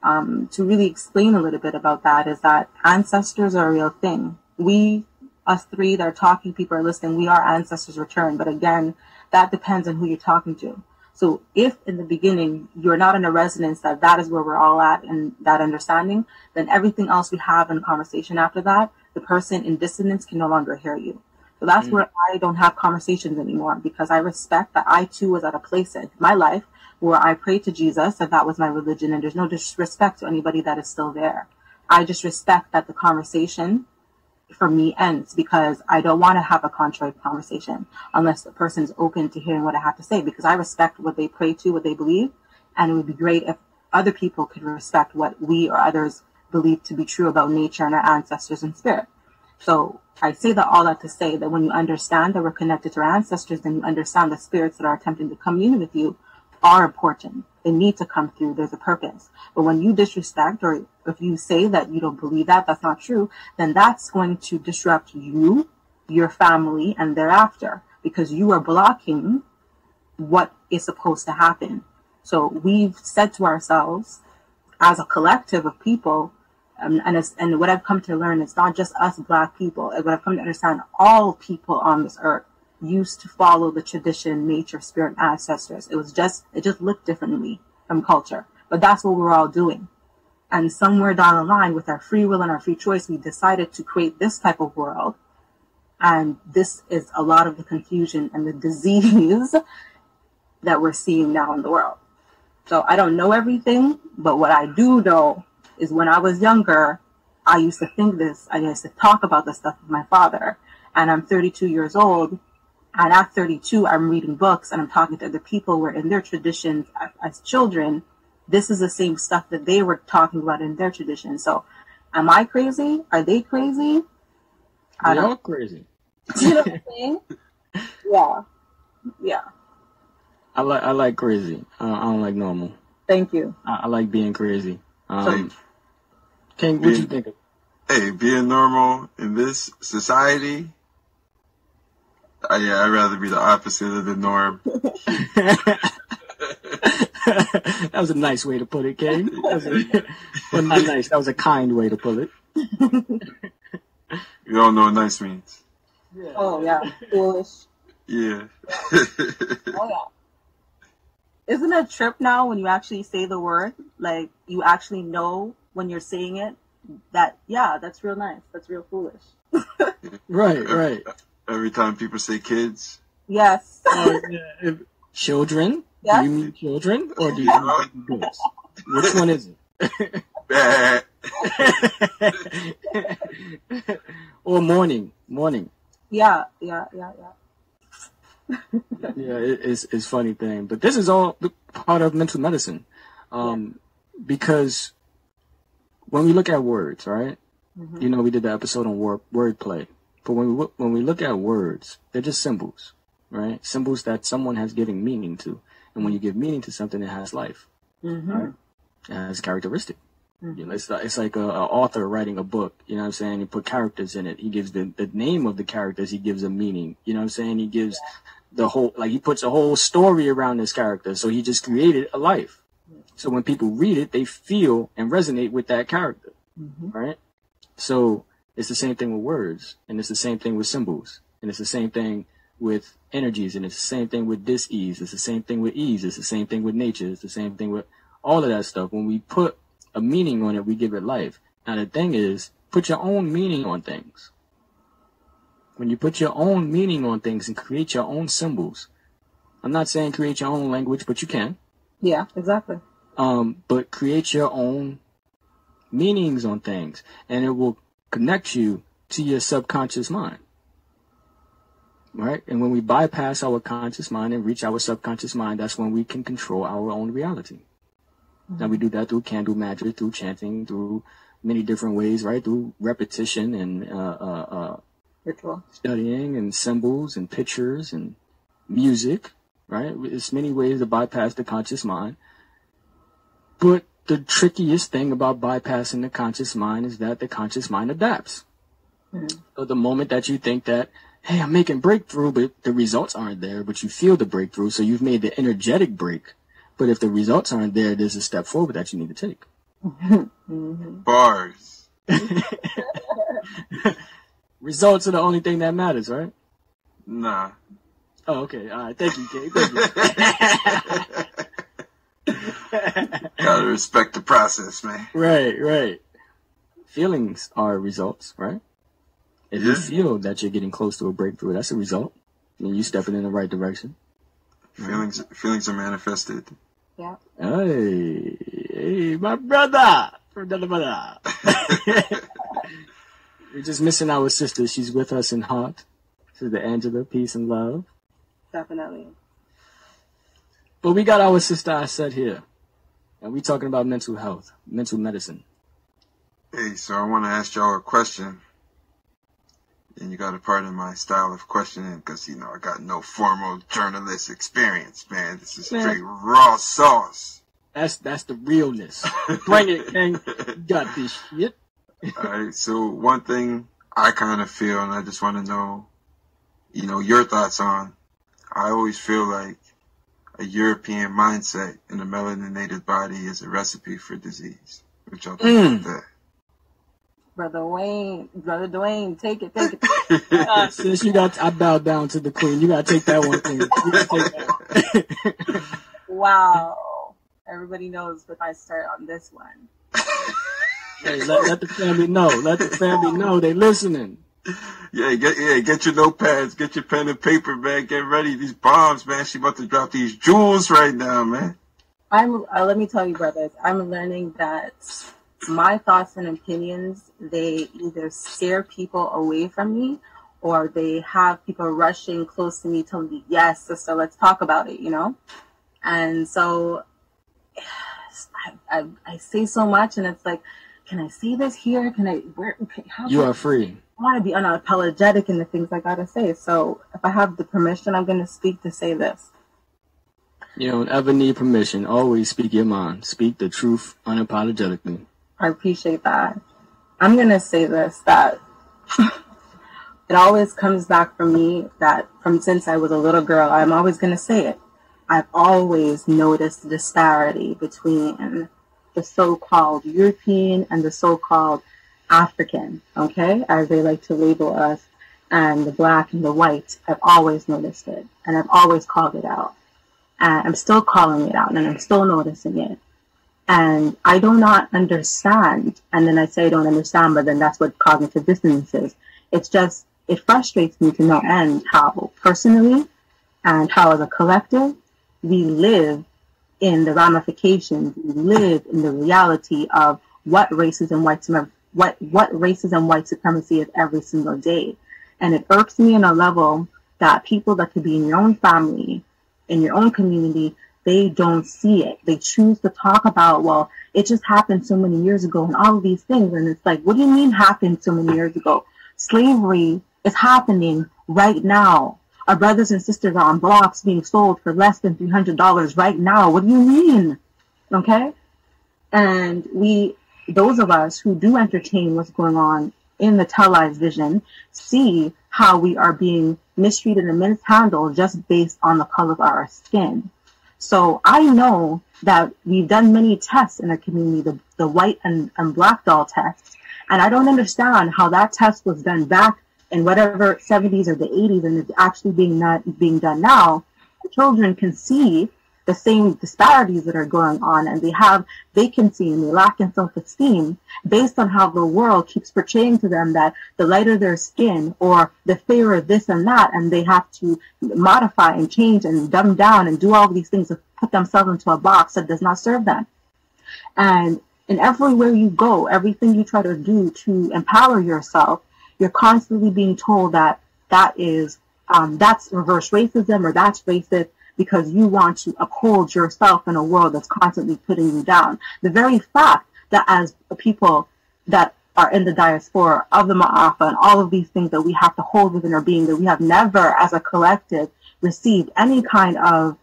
to really explain a little bit about that is that ancestors are a real thing. We, us three that are talking, people are listening, we are ancestors returned. But again, that depends on who you're talking to. So if in the beginning you're not in a resonance that is where we're all at and that understanding, then everything else we have in conversation after that, the person in dissonance can no longer hear you. So that's where I don't have conversations anymore, because I respect that I too was at a place in my life where I prayed to Jesus, and that was my religion, and there's no disrespect to anybody that is still there. I just respect that the conversation for me ends, because I don't want to have a contrary conversation unless the person is open to hearing what I have to say, because I respect what they pray to, what they believe, and it would be great if other people could respect what we or others believe to be true about nature and our ancestors and spirit. So I say that all that to say that when you understand that we're connected to our ancestors, then you understand the spirits that are attempting to commune with you are important. They need to come through. There's a purpose. But when you disrespect, or if you say that you don't believe that, that's not true, then that's going to disrupt you, your family, and thereafter, because you are blocking what is supposed to happen. So we've said to ourselves, as a collective of people, and what I've come to learn, it's not just us Black people. What I've come to understand, all people on this earth used to follow the tradition, nature, spirit, ancestors. It just looked differently from culture, but that's what we're all doing. And somewhere down the line, with our free will and our free choice, we decided to create this type of world. And this is a lot of the confusion and the disease that we're seeing now in the world. So I don't know everything, but what I do know is when I was younger, I used to think this, I used to talk about this stuff with my father. And I'm 32 years old. And at 32, I'm reading books and I'm talking to other people where in their traditions as children, this is the same stuff that they were talking about in their tradition. So am I crazy? Are they crazy? They're all crazy. You know what I'm saying? Yeah. I like crazy. I don't like normal. Thank you. I like being crazy. King, what you think of? Hey, being normal in this society, I'd rather be the opposite of the norm. That was a nice way to put it, King. Well, not nice. That was a kind way to put it. You don't know what nice means. Yeah. Oh, yeah. Foolish. Yeah. Oh, yeah. Isn't it a trip now when you actually say the word? Like, you actually know when you're saying it that, yeah, that's real nice. That's real foolish. Right. Every time people say kids. Yes. Children? Yes. Do you mean children or do you mean adults? Which one is it? Or morning. Yeah. Yeah, it's funny thing. But this is all part of mental medicine. Because when we look at words, right? Mm-hmm. You know, we did the episode on wordplay. But when we look at words, they're just symbols, right? Symbols that someone has given meaning to. And when you give meaning to something, it has life, right? It has characteristic. Mm-hmm. You know, it's like a author writing a book, you know what I'm saying? He put characters in it. He gives the name of the characters, he gives a meaning, you know what I'm saying? He gives the whole, like he puts a whole story around this character. So he just created a life. So when people read it, they feel and resonate with that character, right? So it's the same thing with words, and it's the same thing with symbols, and it's the same thing with energies, and it's the same thing with dis-ease, it's the same thing with ease, it's the same thing with nature, it's the same thing with all of that stuff. When we put a meaning on it, we give it life. Now the thing is, put your own meaning on things. When you put your own meaning on things and create your own symbols, I'm not saying create your own language, but you can. Yeah, exactly. But create your own meanings on things, and it will connect you to your subconscious mind. Right? And when we bypass our conscious mind and reach our subconscious mind, that's when we can control our own reality. And we do that through candle magic, through chanting, through many different ways, right? Through repetition and Ritual. Studying and symbols and pictures and music, right? It's many ways to bypass the conscious mind. But the trickiest thing about bypassing the conscious mind is that the conscious mind adapts. So the moment that you think that, hey, I'm making breakthrough, but the results aren't there, but you feel the breakthrough, so you've made the energetic break. But if the results aren't there, there's a step forward that you need to take. Bars. Results are the only thing that matters, right? Nah. Oh, okay. All right. Thank you, Kate. Thank you. Gotta respect the process, man. Right. Feelings are results, right? If you feel that you're getting close to a breakthrough, that's a result. And you're stepping in the right direction. Feelings are manifested. Yeah. Hey, my brother. We're just missing our sister. She's with us in heart. Sister Angela, peace and love. Definitely. But we got our sister Iset here. And we talking about mental health, mental medicine. Hey, so I want to ask y'all a question. And you got to pardon my style of questioning because, you know, I got no formal journalist experience, man. This is straight raw sauce. That's the realness. Bring it, King. You got this shit. All right, so one thing I kind of feel, and I just want to know, you know, your thoughts on, I always feel like a European mindset in a melaninated body is a recipe for disease. What y'all think about that? Brother Dwayne, take it. Since I bowed down to the queen. You gotta take that one, Queen. You gotta take that. Wow. Everybody knows what I start on this one. Hey, let the family know. Let the family know they listening. Yeah, get your notepads, get your pen and paper, man. Get ready. These bombs, man. She about to drop these jewels right now, man. Let me tell you, brothers, I'm learning that my thoughts and opinions, they either scare people away from me or they have people rushing close to me telling me, yes, sister, let's talk about it, you know? And so I say so much and it's like, can I say this here? You are free. I want to be unapologetic in the things I gotta say. So if I have the permission, I'm going to speak to say this. You don't ever need permission. Always speak your mind. Speak the truth unapologetically. I appreciate that. I'm going to say this, that it always comes back from me that from since I was a little girl, I'm always going to say it. I've always noticed the disparity between the so-called European and the so-called African, okay, as they like to label us, and the black and the white. I've always noticed it, and I've always called it out. And I'm still calling it out, and I'm still noticing it. And I do not understand, and then I say I don't understand, but then that's what cognitive dissonance is. It's just, it frustrates me to no end how personally and how as a collective we live in the ramifications, we live in the reality of what races and white supremacy is every single day. And it irks me on a level that people that could be in your own family, in your own community, they don't see it. They choose to talk about, well, it just happened so many years ago and all of these things. And it's like, what do you mean happened so many years ago? Slavery is happening right now. Our brothers and sisters are on blocks being sold for less than $300 right now. What do you mean? Okay? And those of us who do entertain what's going on in the televised vision, see how we are being mistreated and mishandled just based on the color of our skin. So I know that we've done many tests in our community, the white and black doll tests, and I don't understand how that test was done back in whatever 70s or the 80s and it's actually being done now. The children can see the same disparities that are going on, and they have vacancy and they lack in self-esteem based on how the world keeps portraying to them that the lighter their skin or the fairer this and that, and they have to modify and change and dumb down and do all these things to put themselves into a box that does not serve them. And in everywhere you go, everything you try to do to empower yourself, you're constantly being told that is that's reverse racism or that's racist, because you want to uphold yourself in a world that's constantly putting you down. The very fact that as people that are in the diaspora of the Ma'afa and all of these things that we have to hold within our being, that we have never as a collective received any kind of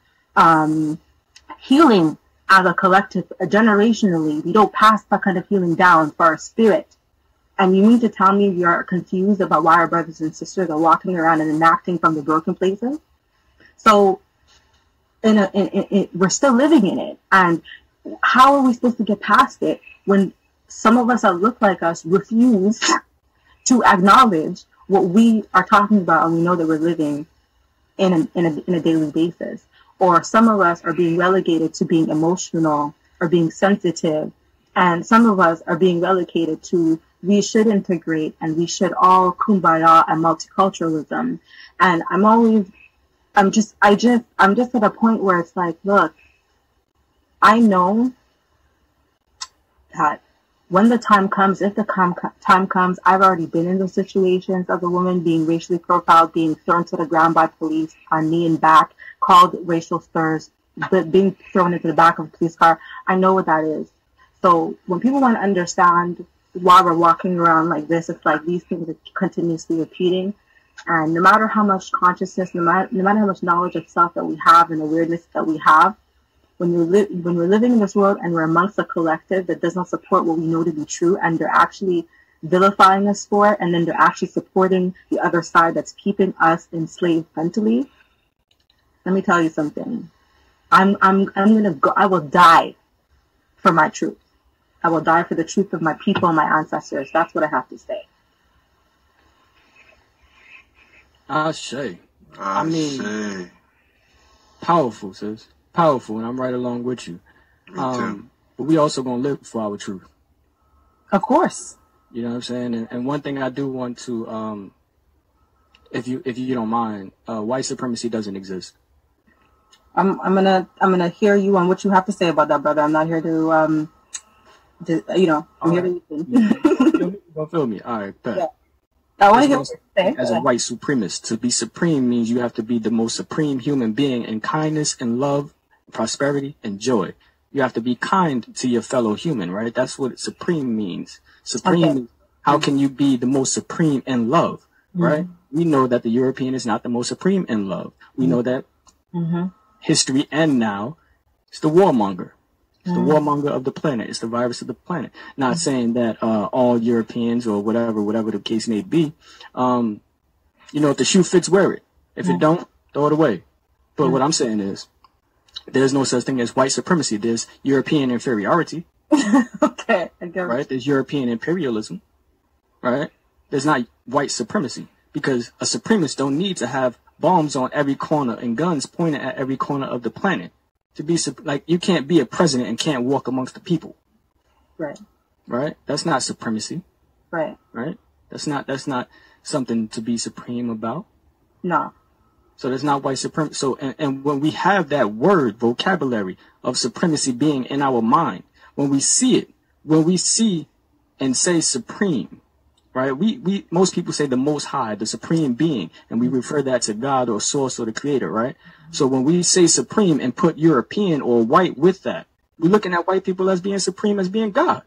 healing as a collective generationally. We don't pass that kind of healing down for our spirit. And you mean to tell me you're confused about why our brothers and sisters are walking around and enacting from the broken places? So we're still living in it. And how are we supposed to get past it when some of us that look like us refuse to acknowledge what we are talking about, and we know that we're living in a daily basis? Or some of us are being relegated to being emotional or being sensitive, and some of us are being relegated to we should integrate and we should all kumbaya and multiculturalism. And I'm just at a point where it's like, look, I know that when the time comes, if the time comes, I've already been in those situations of a woman being racially profiled, being thrown to the ground by police on knee and back, called racial slurs, but being thrown into the back of a police car. I know what that is. So when people want to understand why we're walking around like this, it's like these things are continuously repeating. And no matter how much consciousness, no matter how much knowledge of self that we have and awareness that we have, when we're living in this world and we're amongst a collective that does not support what we know to be true, and they're actually vilifying us for it, and then they're actually supporting the other side that's keeping us enslaved mentally. Let me tell you something. I will die for my truth. I will die for the truth of my people and my ancestors. That's what I have to say. Ashe. I mean, powerful, sis. Powerful, and I'm right along with you. But we also gonna live for our truth. Of course. You know what I'm saying? And one thing I do want to, if you don't mind, white supremacy doesn't exist. I'm gonna hear you on what you have to say about that, brother. I'm not here to I'm here to listen. You gonna feel me? All right, bet. Yeah. I want to hear what you say. As a white supremacist, to be supreme means you have to be the most supreme human being in kindness and love, prosperity and joy. You have to be kind to your fellow human, right? That's what supreme means. Supreme means how can you be the most supreme in love, right? We know that the European is not the most supreme in love. We know that history and now it's the warmonger. It's the warmonger of the planet. It's the virus of the planet. Not saying that all Europeans or whatever the case may be, if the shoe fits, wear it. If it don't, throw it away. But what I'm saying is, there's no such thing as white supremacy. There's European inferiority. Okay, I get it. Right? There's European imperialism. Right? There's not white supremacy, because a supremacist don't need to have bombs on every corner and guns pointed at every corner of the planet. To be like, you can't be a president and can't walk amongst the people. Right. Right? That's not supremacy. Right. Right? That's not something to be supreme about. No. So that's not white supremacy. So, and when we have that word, vocabulary of supremacy being in our mind, when we see and say supreme, right? Most people say the most high, the supreme being, and we refer that to God or source or the creator, right? So when we say supreme and put European or white with that, we're looking at white people as being supreme, as being God.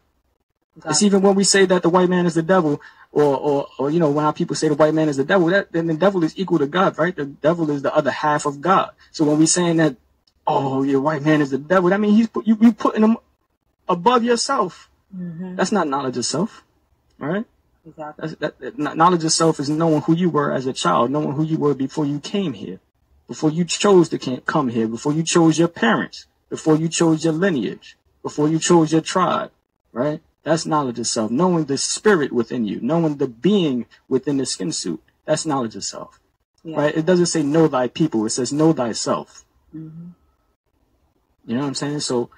It's even when we say that the white man is the devil, or when our people say the white man is the devil, then the devil is equal to God, right? The devil is the other half of God. So when we're saying that, your white man is the devil, that means you putting him above yourself. That's not knowledge of self, right? Exactly. Knowledge of self is knowing who you were as a child, knowing who you were before you came here. before you chose to come here, before you chose your parents, before you chose your lineage, before you chose your tribe, right? That's knowledge of self. Knowing the spirit within you, knowing the being within the skin suit. That's knowledge of self, right? It doesn't say know thy people. It says know thyself. Mm-hmm. You know what I'm saying? So,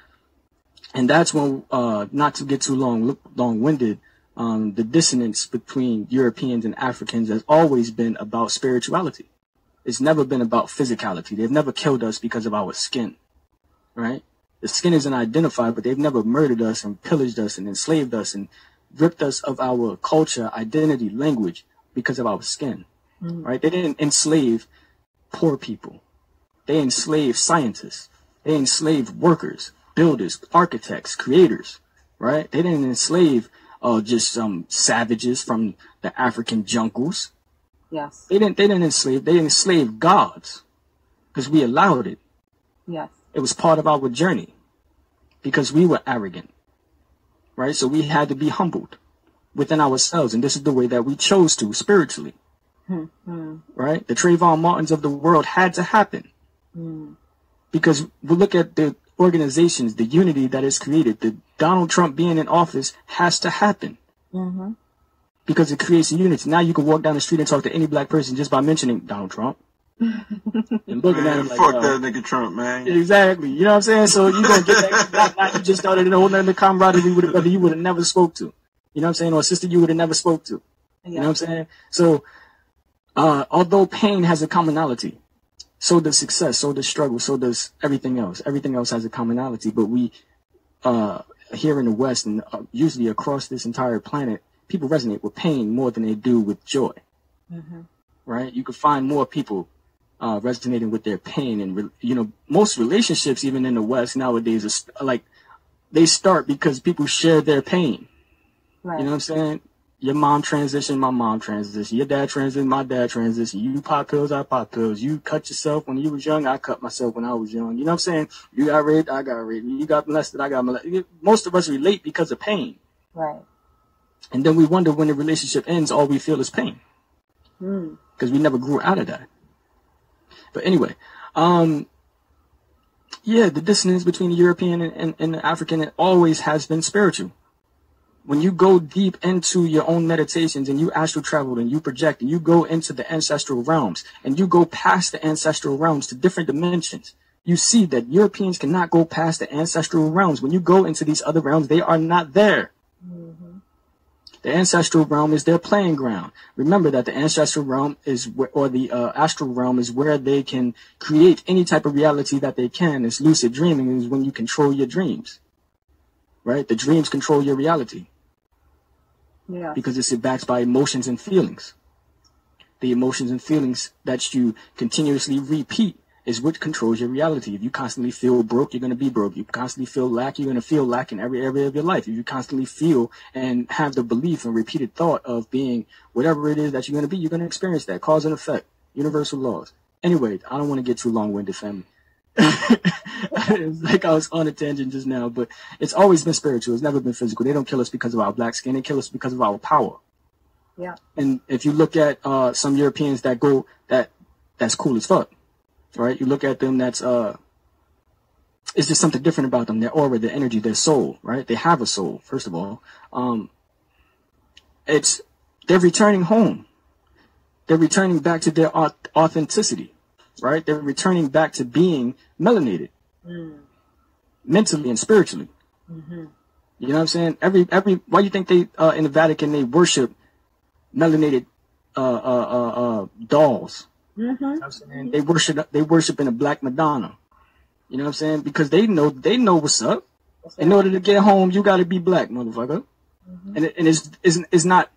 and that's when, not to get too long-winded, the dissonance between Europeans and Africans has always been about spirituality. It's never been about physicality. They've never killed us because of our skin, right? The skin isn't identified, but they've never murdered us and pillaged us and enslaved us and ripped us of our culture, identity, language because of our skin, right? They didn't enslave poor people. They enslaved scientists. They enslaved workers, builders, architects, creators, right? They didn't enslave just some savages from the African jungles. Yes. They didn't enslave. They enslaved gods because we allowed it. Yes. It was part of our journey because we were arrogant, right? So we had to be humbled within ourselves, and this is the way that we chose to spiritually, right? The Trayvon Martins of the world had to happen because we look at the organizations, the unity that is created. The Donald Trump being in office has to happen because it creates a unity. Now you can walk down the street and talk to any black person just by mentioning Donald Trump. And looking at him like, fuck that nigga Trump, man. Exactly. You know what I'm saying? So you're going to get that now you just started a whole nother camaraderie with a brother you would have never spoke to. You know what I'm saying? Or a sister you would have never spoke to. You know what I'm saying? So, although pain has a commonality, so does success, so does struggle, so does everything else. Everything else has a commonality, but we, here in the West and usually across this entire planet, people resonate with pain more than they do with joy. Right? You can find more people resonating with their pain, and most relationships, even in the West nowadays, are like they start because people share their pain. Right. You know what I'm saying? Your mom transitioned, my mom transitioned. Your dad transitioned, my dad transitioned. You pop pills, I pop pills. You cut yourself when you was young, I cut myself when I was young. You know what I'm saying? You got raped, I got raped. You got molested, I got molested. Most of us relate because of pain. Right. And then we wonder when the relationship ends, all we feel is pain. Because we never grew out of that. But anyway, the dissonance between the European and the African, it always has been spiritual. When you go deep into your own meditations and you astral travel and you project and you go into the ancestral realms and you go past the ancestral realms to different dimensions, you see that Europeans cannot go past the ancestral realms. When you go into these other realms, they are not there. The ancestral realm is their playing ground. Remember that the ancestral realm is the astral realm is where they can create any type of reality that they can. It's lucid dreaming is when you control your dreams, right? The dreams control your reality. Yeah. Because it's backed by emotions and feelings. The emotions and feelings that you continuously repeat is what controls your reality. If you constantly feel broke, you're going to be broke. If you constantly feel lack, you're going to feel lack in every area of your life. If you constantly feel and have the belief and repeated thought of being whatever it is that you're going to be, you're going to experience that. Cause and effect. Universal laws. Anyway, I don't want to get too long-winded, family. It's like I was on a tangent just now, but it's always been spiritual. It's never been physical. They don't kill us because of our black skin. They kill us because of our power. Yeah. And if you look at some Europeans that go, that's cool as fuck. Right? You look at them, it's just something different about them. Their aura, their energy, their soul, right? They have a soul, first of all. They're returning home. They're returning back to their authenticity, right? They're returning back to being melanated, mentally and spiritually. You know what I'm saying? Why do you think they, in the Vatican, they worship melanated, dolls? You know what I'm saying? They worship in a black Madonna. You know what I'm saying? Because they know what's up. In order to get home, you got to be black, motherfucker. And it's not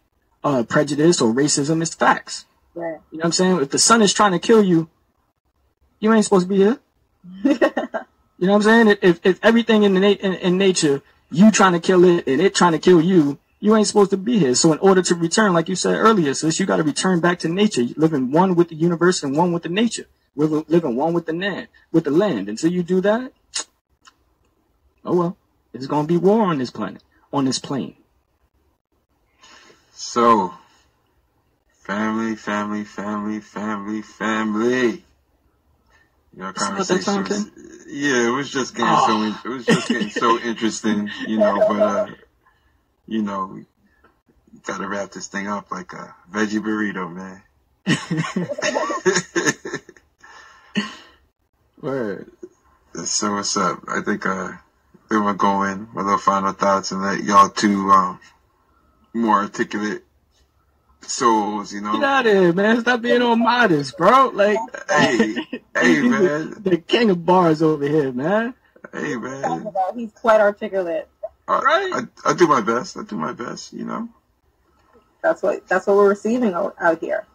prejudice or racism. It's facts. Right. You know what I'm saying? If the sun is trying to kill you, you ain't supposed to be here. You know what I'm saying? If everything in nature, you trying to kill it and it trying to kill you, you ain't supposed to be here. So in order to return, like you said earlier, sis, you got to return back to nature. You live in one with the universe and one with the nature. Live in one with the land. Until you do that, oh well, there's going to be war on this planet, on this plane. So, family. conversation. Yeah, it was just getting so interesting, but you gotta wrap this thing up like a veggie burrito, man. Word. So what's up? I think we're gonna go in with little final thoughts and let y'all two more articulate souls, Get out of here, man. Stop being all modest, bro. Like, hey, man. The king of bars over here, man. Hey, man. He's quite articulate. Right? I do my best. That's what we're receiving out here.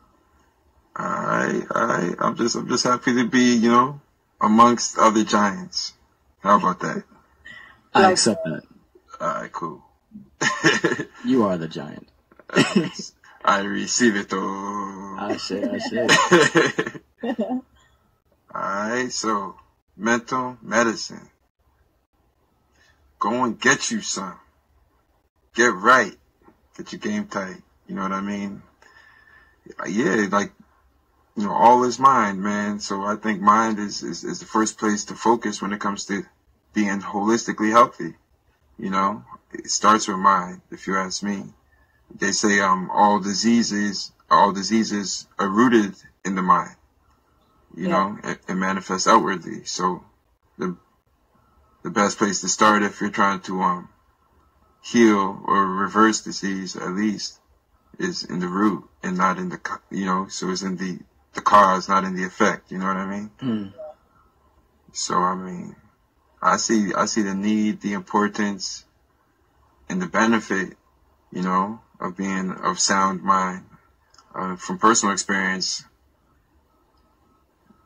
All right. I'm just happy to be, amongst other giants. How about that? I accept that. All right, cool. You are the giant. I receive it, though. I say. All right, so mental medicine. Go and get you some. Get right. Get your game tight. You know what I mean? Yeah, all is mind, man. So I think mind is the first place to focus when it comes to being holistically healthy. It starts with mind, if you ask me. They say all diseases are rooted in the mind. It manifests outwardly. So the best place to start if you're trying to heal or reverse disease, at least, is in the root and not in the so it's in the cause, not in the effect. You know what I mean? Mm. So I see the need, the importance, and the benefit, of being of sound mind. From personal experience,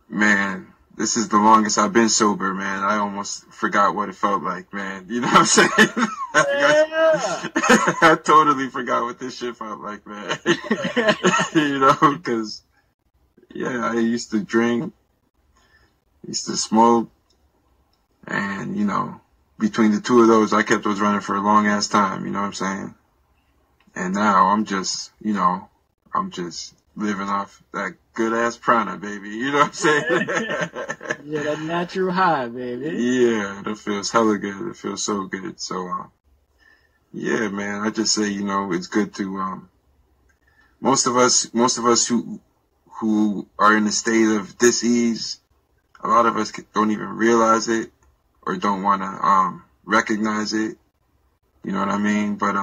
man, this is the longest I've been sober, man. I almost forgot what it felt like, man. You know what I'm saying? I totally forgot what this shit felt like, man. Because, I used to drink, used to smoke, and, between the two of those, I kept those running for a long ass time, you know what I'm saying? And now I'm just living off that good ass prana, baby. You know what I'm saying? Yeah, that natural high, baby. Yeah, that feels hella good. It feels so good. So, yeah, man, I just say, it's good to, most of us who are in a state of dis-ease, a lot of us don't even realize it or don't want to, recognize it. You know what I mean? But,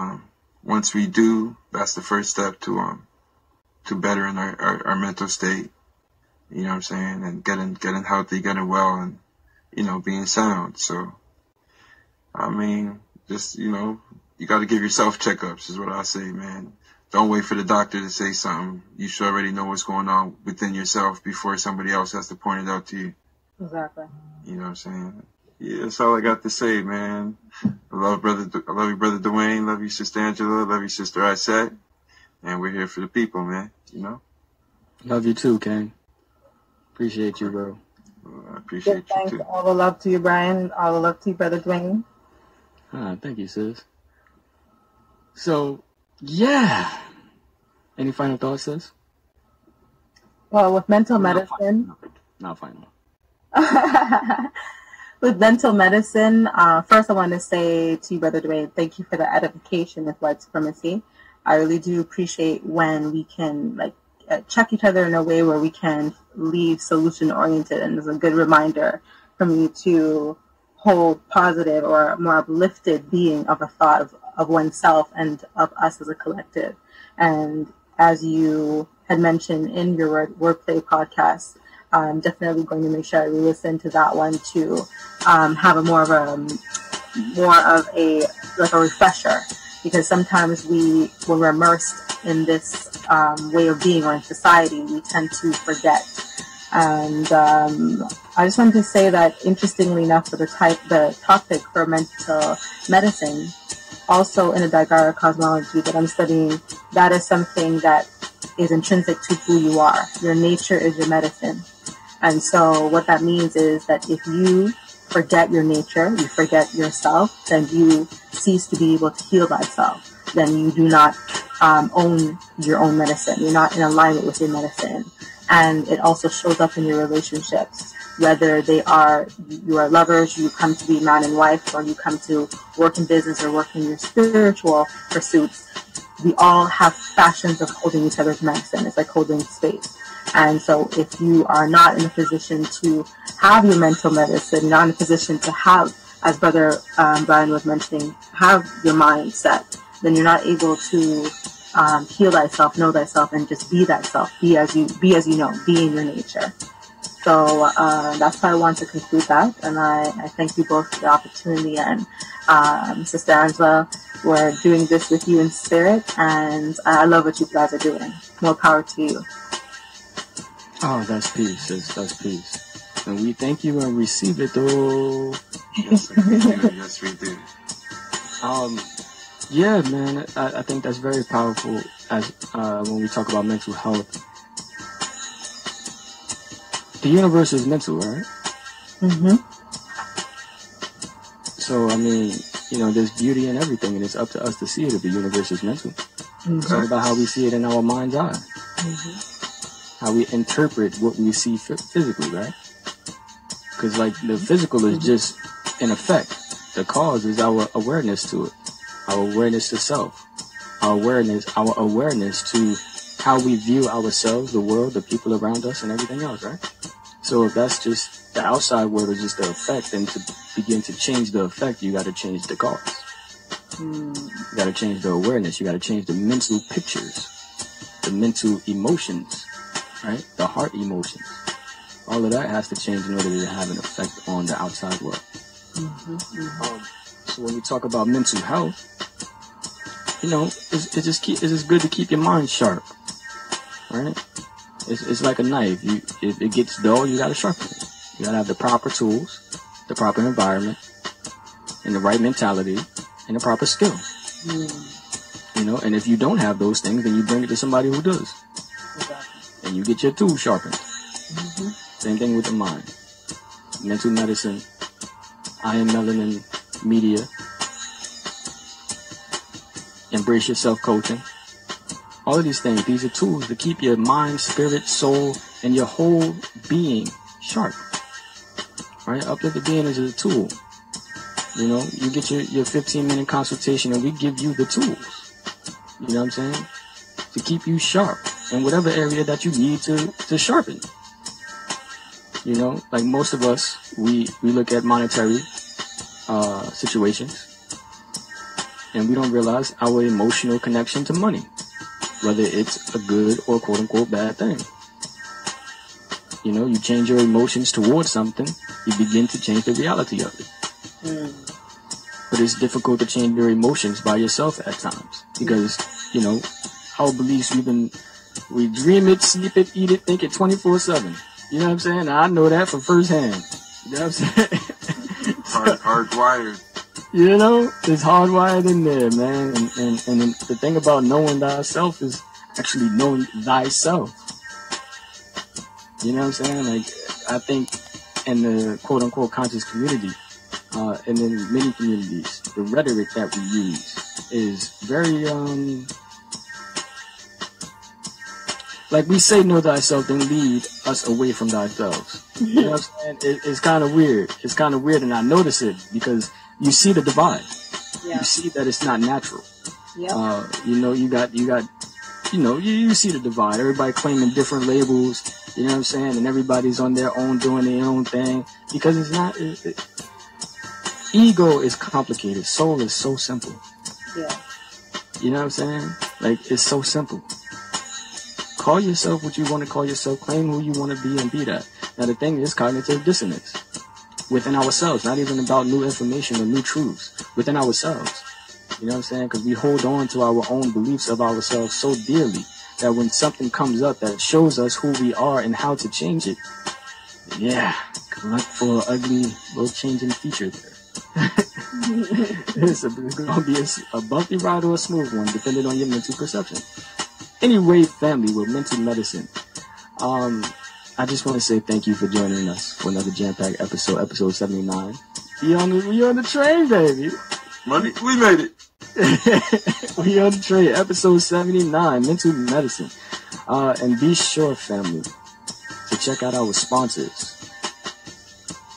once we do, that's the first step to bettering our mental state, you know what I'm saying, and getting healthy, getting well, and, being sound. So, just, you got to give yourself checkups is what I say, man. Don't wait for the doctor to say something. You should already know what's going on within yourself before somebody else has to point it out to you. Exactly. You know what I'm saying? Yeah, that's all I got to say, man. I love you, brother Dwayne. Love you, sister Angela. Love you, sister Iset. And we're here for the people, man. Love you too, King. Appreciate you, bro. I appreciate you too. All the love to you, Brian. All the love to you, brother Dwayne. Thank you, sis. So, yeah. Any final thoughts, sis? Well, with mental medicine. Not final. With mental medicine, first I want to say to you, brother Dwayne, thank you for the edification with white supremacy. I really do appreciate when we can check each other in a way where we can leave solution oriented, and it's a good reminder for me to hold positive or more uplifted being of a thought of oneself and of us as a collective. And as you had mentioned in your wordplay podcast, I'm definitely going to make sure I listen to that one to have a more of a refresher, because sometimes when we're immersed in this way of being or in society, we tend to forget. And I just wanted to say that, interestingly enough, for the topic for mental medicine, also in the Daigara cosmology that I'm studying, that is something that is intrinsic to who you are. Your nature is your medicine. And so what that means is that if you forget your nature, you forget yourself, then you cease to be able to heal thyself. Then you do not own your own medicine. You're not in alignment with your medicine. And it also shows up in your relationships, whether you are lovers, you come to be man and wife, or you come to work in business or work in your spiritual pursuits. We all have fashions of holding each other's medicine. It's like holding space. And so if you are not in a position to have your mental medicine, not in a position to have, as Brother Brian was mentioning, have your mind set, then you're not able to heal thyself, know thyself, and just be thyself. Be as you know, be in your nature. So that's why I want to conclude that. And I thank you both for the opportunity. And Sister Angela, we're doing this with you in spirit. And I love what you guys are doing. More power to you. Oh, that's peace. That's peace. And we thank you and receive it, though. Yes, we do. Yes, we do. Yeah, man, I think that's very powerful as when we talk about mental health. The universe is mental, right? Mm-hmm. So, I mean, there's beauty in everything, and it's up to us to see it if the universe is mental. Mm-hmm. It's all about how we see it in our mind's eye. Mm-hmm. How we interpret what we see physically, right? Because, like, the physical is just an effect. The cause is our awareness to it. Our awareness to self, our awareness to how we view ourselves, the world, the people around us, and everything else, right? So if that's just the outside world is just the effect, then to begin to change the effect, you got to change the cause. You got to change the awareness. You got to change the mental pictures, the mental emotions, right? The heart emotions. All of that has to change in order to have an effect on the outside world. So when we talk about mental health, it's just good to keep your mind sharp, right? It's like a knife. If it gets dull, you gotta sharpen it. You gotta have the proper tools, the proper environment, and the right mentality, and the proper skill. And if you don't have those things, then you bring it to somebody who does. Exactly. And you get your tools sharpened. Same thing with the mind. Mental medicine, Iron Melanin Media, Embrace Yourself Coaching. All of these things, these are tools to keep your mind, spirit, soul, and your whole being sharp. Right? Uplifted Being is a tool. You get your 15-minute consultation and we give you the tools. You know what I'm saying? To keep you sharp in whatever area that you need to sharpen. Like most of us, we look at monetary situations, and we don't realize our emotional connection to money, whether it's a good or quote-unquote bad thing. You change your emotions towards something, you begin to change the reality of it. But it's difficult to change your emotions by yourself at times, because, our beliefs, we dream it, sleep it, eat it, think it 24/7. You know what I'm saying? I know that from firsthand. You know what I'm saying? Hardwired. It's hardwired in there, man. And the thing about knowing thyself is actually knowing thyself. You know what I'm saying? Like, I think in the quote-unquote conscious community, and in many communities, the rhetoric that we use is very, like we say know thyself, then lead us away from thyself. You know what I'm saying? It's kind of weird. It's kind of weird, and I notice it because you see the divide. Yeah. You see that it's not natural. Yeah. You see the divide. Everybody claiming different labels. You know what I'm saying? And everybody's on their own, doing their own thing, because it's not. Ego is complicated. Soul is so simple. Yeah. You know what I'm saying? Like, it's so simple. Call yourself what you want to call yourself. Claim who you want to be and be that. Now, the thing is cognitive dissonance within ourselves. Not even about new information or new truths. Within ourselves. You know what I'm saying? Because we hold on to our own beliefs of ourselves so dearly that when something comes up that shows us who we are and how to change it, yeah, good luck for an ugly little changing feature there. It's going to be a bumpy ride or a smooth one, depending on your mental perception. Anyway, family, with mental medicine, I just want to say thank you for joining us for another jam-packed episode 79. We on the train, baby. Money, we made it. We on the train, episode 79, mental medicine. And be sure, family, check out our sponsors.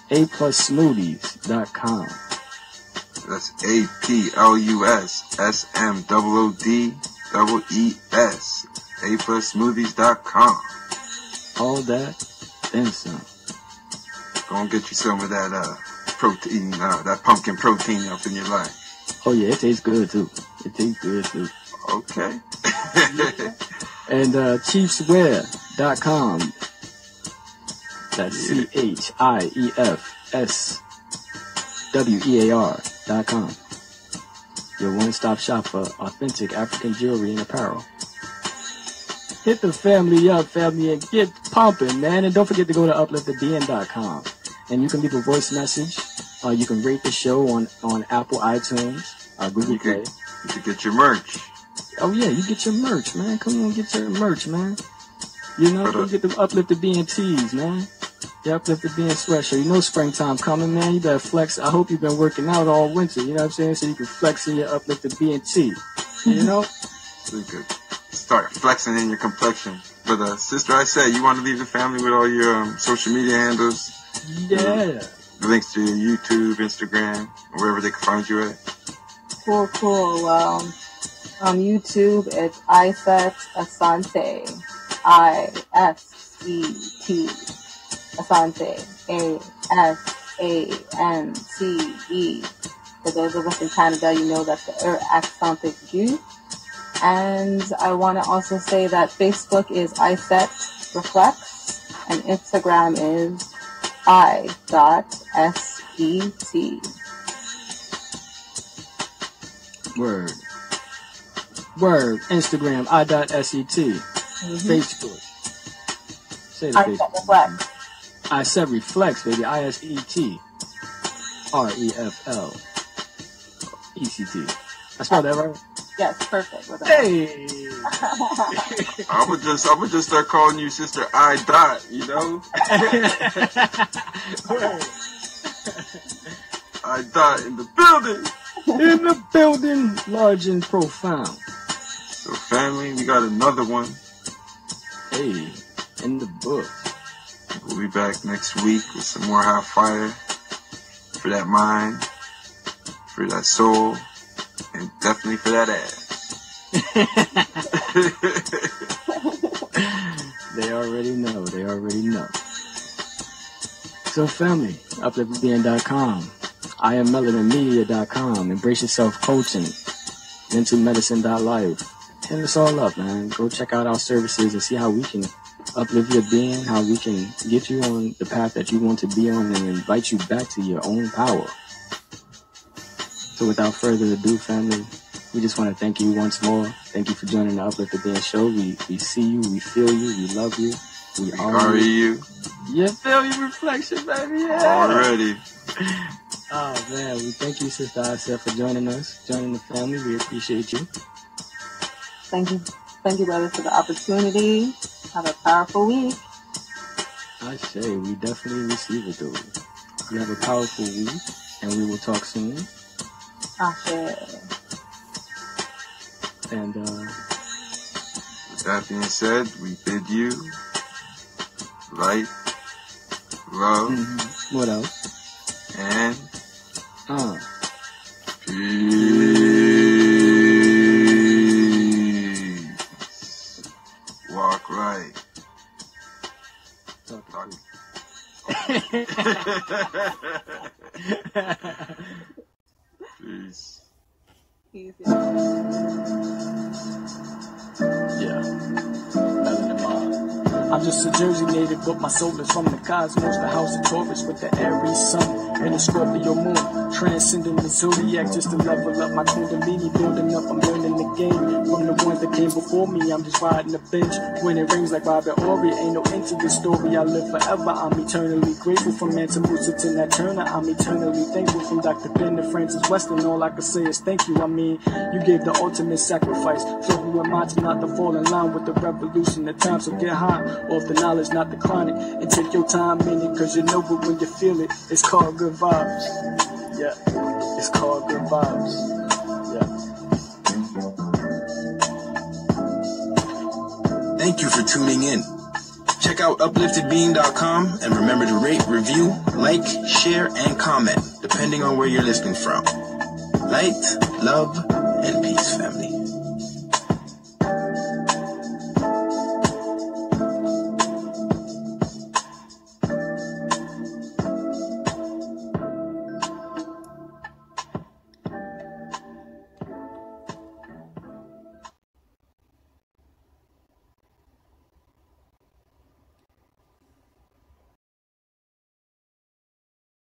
aplussmoothies.com. That's APLUSSMOODEES. aplussmoothies.com. All that, then some. Go and get you some of that protein, that pumpkin protein up in your life. Oh yeah, it tastes good too. Okay. And chiefswear.com. That's CHIEFSWEAR.com. Your one-stop shop for authentic African jewelry and apparel. Hit the family up, family, and get pumping, man. And don't forget to go to upliftedbeing.com. And you can leave a voice message. You can rate the show on Apple iTunes, Google Play. You can get your merch. Oh yeah, you get your merch, man. Come on, get your merch, man. You know, you get the Uplifted Being tees, man. The Uplifted Being sweatshirt. You know springtime coming, man. You better flex. I hope you've been working out all winter, you know what I'm saying? So you can flex in your Uplifted Being tee. You know? So you could start flexing in your complexion. But sister, I said, you want to leave the family with all your social media handles? Yeah. The links to your YouTube, Instagram, or wherever they can find you at. Cool. Well, on YouTube, it's Iset Asante. I-S-E-T. Asante. A-S-A-N-T-E. For those of us in Canada, you know that the accent is due. And I want to also say that Facebook is Iset Reflects, and Instagram is I.SET. Word. Instagram, I.SET. Facebook. Say the Facebook. Reflects. Iset Reflects, baby. I-S-E-T. R-E-F-L-E-C-T. I spelled that right? Yes, perfect. Hey! I would just start calling you Sister I Dot, you know? I Dot in the building! In the building, large and profound. So family, we got another one. Hey, in the book. We'll be back next week with some more hot fire for that mind, for that soul, and definitely for that ass. They already know. So family, upliftedbeing.com, IamMelaninMedia.com, Embrace Yourself Coaching, mentalmedicine.life. Hit us all up, man. Go check out our services and see how we can uplift your being, how we can get you on the path that you want to be on and invite you back to your own power. So without further ado, family, we just want to thank you once more. Thank you for joining the Uplifted Being Show. We see you, we feel you, we love you. We are you. You feel your reflection, baby. Yeah. Already. Oh man, we thank you, Sister Iset, for joining us, joining the family. We appreciate you. Thank you, brothers, for the opportunity. Have a powerful week. I say, we definitely receive it, though. You have a powerful week, and we will talk soon. And with that being said, we bid you light, love, what else? And peace. Walk right. Talk. Peace. Yeah. I'm just a Jersey native, but my soul is from the cosmos, the house of Taurus with the Aries sun and the Scorpio moon, transcending the zodiac just to level up my kundalini, building up. I'm learning the game from the ones that came before me. I'm just riding the bench when it rings like Robert Ory. Ain't no end to this story. I live forever. I'm eternally grateful from Mansa Musa to Nat Turner. I'm eternally thankful from Dr. Penn to Francis Weston. All I can say is thank you. I mean, you gave the ultimate sacrifice. So we remind you not to fall in line with the revolution. The time, so get high off the knowledge, not decline it, and take your time in it, cause you know it when you feel it. It's called good vibes. Yeah, it's called good vibes. Yeah. Thank you for tuning in. Check out upliftedbeing.com and remember to rate, review, like, share, and comment, depending on where you're listening from. Light, love, and peace, family.